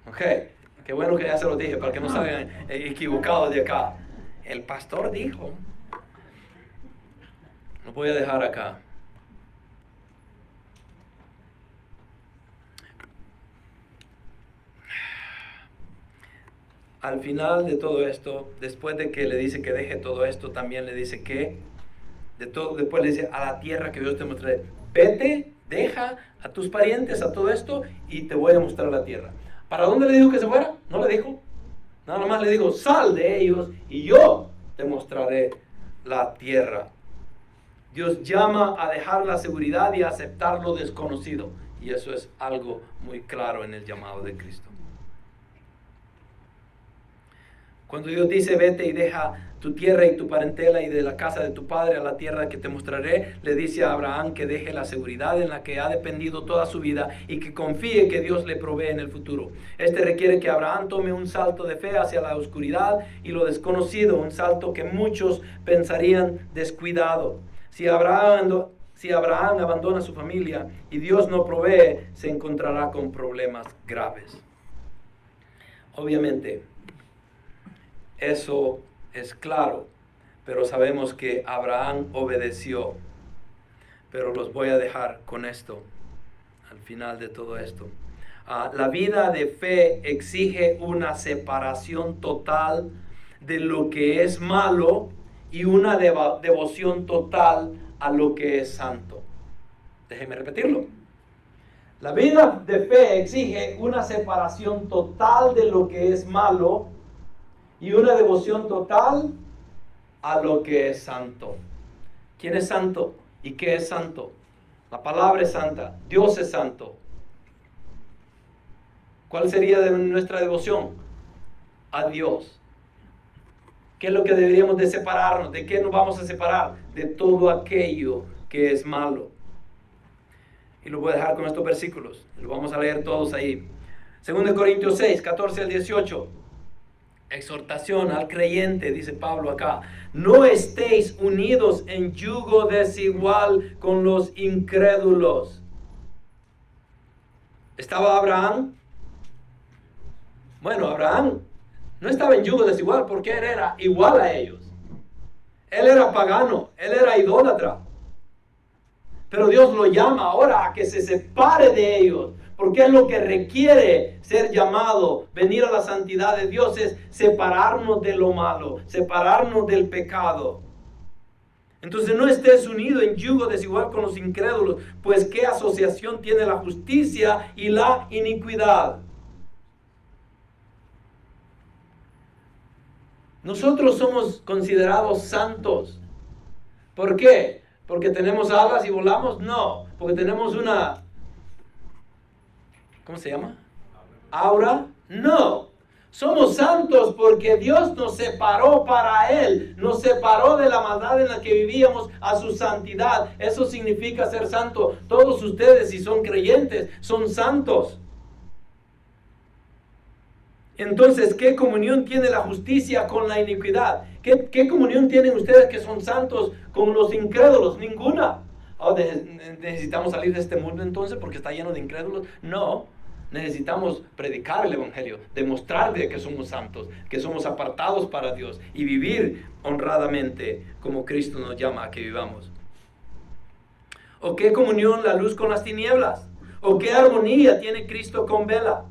Ok. Qué bueno que ya se lo dije, para que no salgan equivocados de acá. El pastor dijo. Lo voy a dejar acá. Al final de todo esto, después de que le dice que deje todo esto, también le dice que, después le dice, a la tierra que Dios te mostraré. Vete, deja a tus parientes, a todo esto, y te voy a mostrar la tierra. ¿Para dónde le dijo que se fuera? No le dijo. Nada más le dijo, sal de ellos y yo te mostraré la tierra. Dios llama a dejar la seguridad y a aceptar lo desconocido. Y eso es algo muy claro en el llamado de Cristo. Cuando Dios dice, vete y deja tu tierra y tu parentela y de la casa de tu padre a la tierra que te mostraré, le dice a Abraham que deje la seguridad en la que ha dependido toda su vida y que confíe que Dios le provee en el futuro. Este requiere que Abraham tome un salto de fe hacia la oscuridad y lo desconocido, un salto que muchos pensarían descuidado. Si Abraham abandona su familia y Dios no provee, se encontrará con problemas graves. Obviamente, eso es claro, pero sabemos que Abraham obedeció. Pero los voy a dejar con esto, al final de todo esto. La vida de fe exige una separación total de lo que es malo y una devoción total a lo que es santo. Déjenme repetirlo. La vida de fe exige una separación total de lo que es malo y una devoción total a lo que es santo. ¿Quién es santo? ¿Y qué es santo? La palabra es santa. Dios es santo. ¿Cuál sería nuestra devoción? A Dios. ¿Qué es lo que deberíamos de separarnos? ¿De qué nos vamos a separar? De todo aquello que es malo. Y lo voy a dejar con estos versículos. Lo vamos a leer todos ahí. 2 Corintios 6, 14 al 18. Exhortación al creyente, dice Pablo acá. No estéis unidos en yugo desigual con los incrédulos. ¿Estaba Abraham? Bueno, Abraham no estaba en yugo desigual porque él era igual a ellos. Él era pagano, él era idólatra. Pero Dios lo llama ahora a que se separe de ellos. Porque es lo que requiere ser llamado, venir a la santidad de Dios, es separarnos de lo malo, separarnos del pecado. Entonces no estés unido en yugo desigual con los incrédulos, pues ¿qué asociación tiene la justicia y la iniquidad? Nosotros somos considerados santos. ¿Por qué? ¿Porque tenemos alas y volamos? No, porque tenemos una... ¿Cómo se llama? ¿Aura? No. Somos santos porque Dios nos separó para Él. Nos separó de la maldad en la que vivíamos a su santidad. Eso significa ser santo. Todos ustedes, si son creyentes, son santos. Entonces, ¿qué comunión tiene la justicia con la iniquidad? ¿Qué comunión tienen ustedes que son santos con los incrédulos? Ninguna. ¿Necesitamos salir de este mundo entonces porque está lleno de incrédulos? No, Necesitamos predicar el Evangelio, demostrar de que somos santos, que somos apartados para Dios y vivir honradamente como Cristo nos llama a que vivamos. ¿O qué comunión la luz con las tinieblas? ¿O qué armonía tiene Cristo con Belial?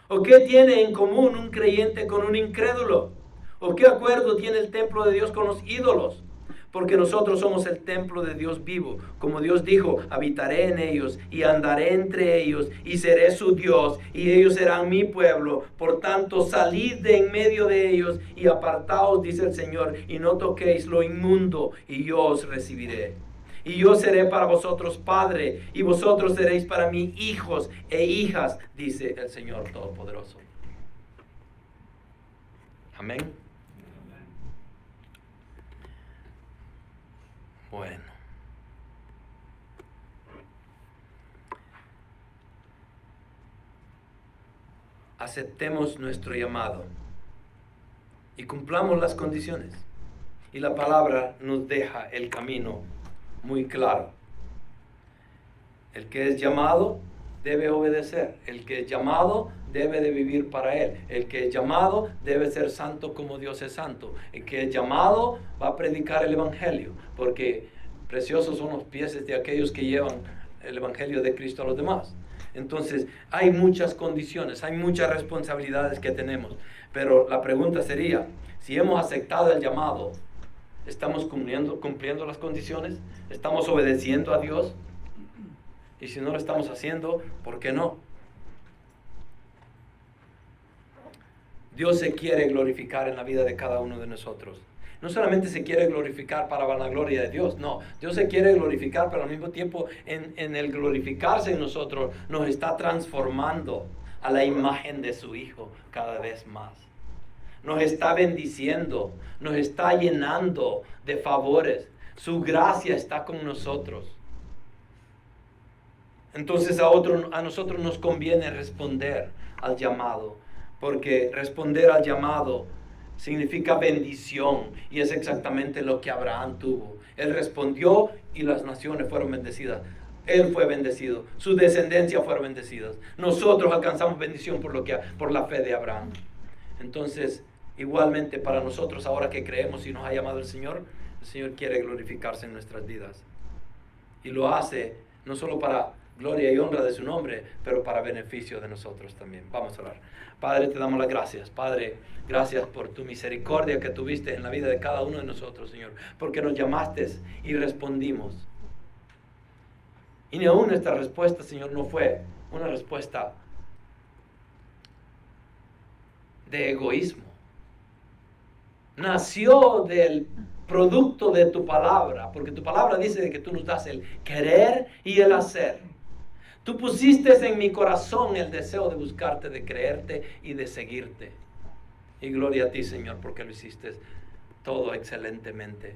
¿O qué tiene en común un creyente con un incrédulo? ¿O qué acuerdo tiene el templo de Dios con los ídolos? Porque nosotros somos el templo de Dios vivo. Como Dios dijo, habitaré en ellos y andaré entre ellos y seré su Dios y ellos serán mi pueblo. Por tanto, salid de en medio de ellos y apartaos, dice el Señor, y no toquéis lo inmundo y yo os recibiré. Y yo seré para vosotros padre y vosotros seréis para mí hijos e hijas, dice el Señor Todopoderoso. Amén. Bueno. Aceptemos nuestro llamado y cumplamos las condiciones. Y la palabra nos deja el camino muy claro. El que es llamado debe obedecer. El que es llamado debe de vivir para Él. El que es llamado debe ser santo como Dios es santo. El que es llamado va a predicar el Evangelio, porque preciosos son los pies de aquellos que llevan el Evangelio de Cristo a los demás. Entonces, hay muchas condiciones, hay muchas responsabilidades que tenemos. Pero la pregunta sería, si hemos aceptado el llamado, ¿estamos cumpliendo las condiciones? ¿Estamos obedeciendo a Dios? Y si no lo estamos haciendo, ¿por qué no? Dios se quiere glorificar en la vida de cada uno de nosotros. No solamente se quiere glorificar para vanagloria de Dios, no. Dios se quiere glorificar, pero al mismo tiempo en el glorificarse en nosotros nos está transformando a la imagen de su Hijo cada vez más. Nos está bendiciendo, nos está llenando de favores. Su gracia está con nosotros. Entonces a nosotros nos conviene responder al llamado, porque responder al llamado significa bendición, y es exactamente lo que Abraham tuvo. Él respondió y las naciones fueron bendecidas. Él fue bendecido, su descendencia fueron bendecidas. Nosotros alcanzamos bendición por la fe de Abraham. Entonces, igualmente para nosotros, ahora que creemos y nos ha llamado el Señor quiere glorificarse en nuestras vidas. Y lo hace no solo para gloria y honra de su nombre, pero para beneficio de nosotros también. Vamos a orar. Padre, te damos las gracias. Padre, gracias por tu misericordia que tuviste en la vida de cada uno de nosotros, Señor, porque nos llamaste y respondimos. Y ni aún nuestra respuesta, Señor, no fue una respuesta de egoísmo. Nació del producto de tu palabra, porque tu palabra dice que tú nos das el querer y el hacer. Tú pusiste en mi corazón el deseo de buscarte, de creerte y de seguirte. Y gloria a ti, Señor, porque lo hiciste todo excelentemente.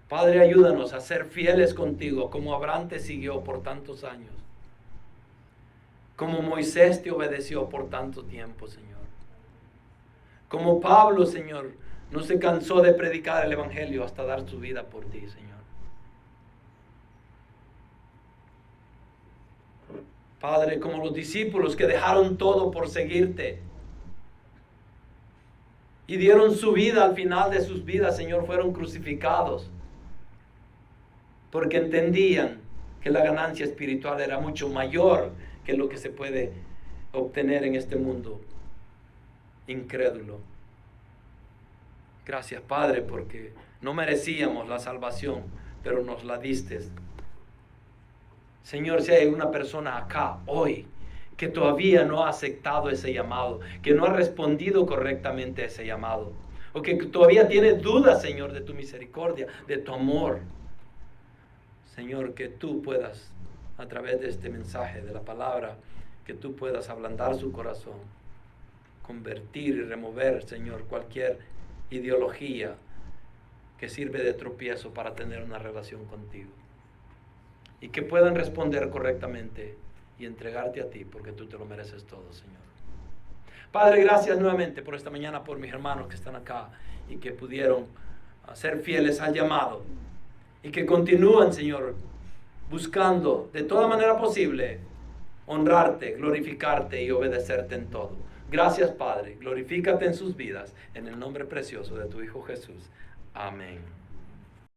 Padre, ayúdanos a ser fieles contigo, como Abraham te siguió por tantos años, como Moisés te obedeció por tanto tiempo, Señor. Como Pablo, Señor, no se cansó de predicar el Evangelio hasta dar su vida por ti, Señor. Padre, como los discípulos que dejaron todo por seguirte y dieron su vida al final de sus vidas, Señor, fueron crucificados porque entendían que la ganancia espiritual era mucho mayor que lo que se puede obtener en este mundo incrédulo. Gracias, Padre, porque no merecíamos la salvación, pero nos la diste. Señor, si hay una persona acá hoy que todavía no ha aceptado ese llamado, que no ha respondido correctamente a ese llamado, o que todavía tiene dudas, Señor, de tu misericordia, de tu amor, Señor, que tú puedas, a través de este mensaje, de la palabra, que tú puedas ablandar su corazón, convertir y remover, Señor, cualquier ideología que sirve de tropiezo para tener una relación contigo. Y que puedan responder correctamente y entregarte a ti, porque tú te lo mereces todo, Señor. Padre, gracias nuevamente por esta mañana, por mis hermanos que están acá y que pudieron ser fieles al llamado y que continúan, Señor, buscando de toda manera posible honrarte, glorificarte y obedecerte en todo. Gracias, Padre. Glorifícate en sus vidas, en el nombre precioso de tu Hijo Jesús. Amén.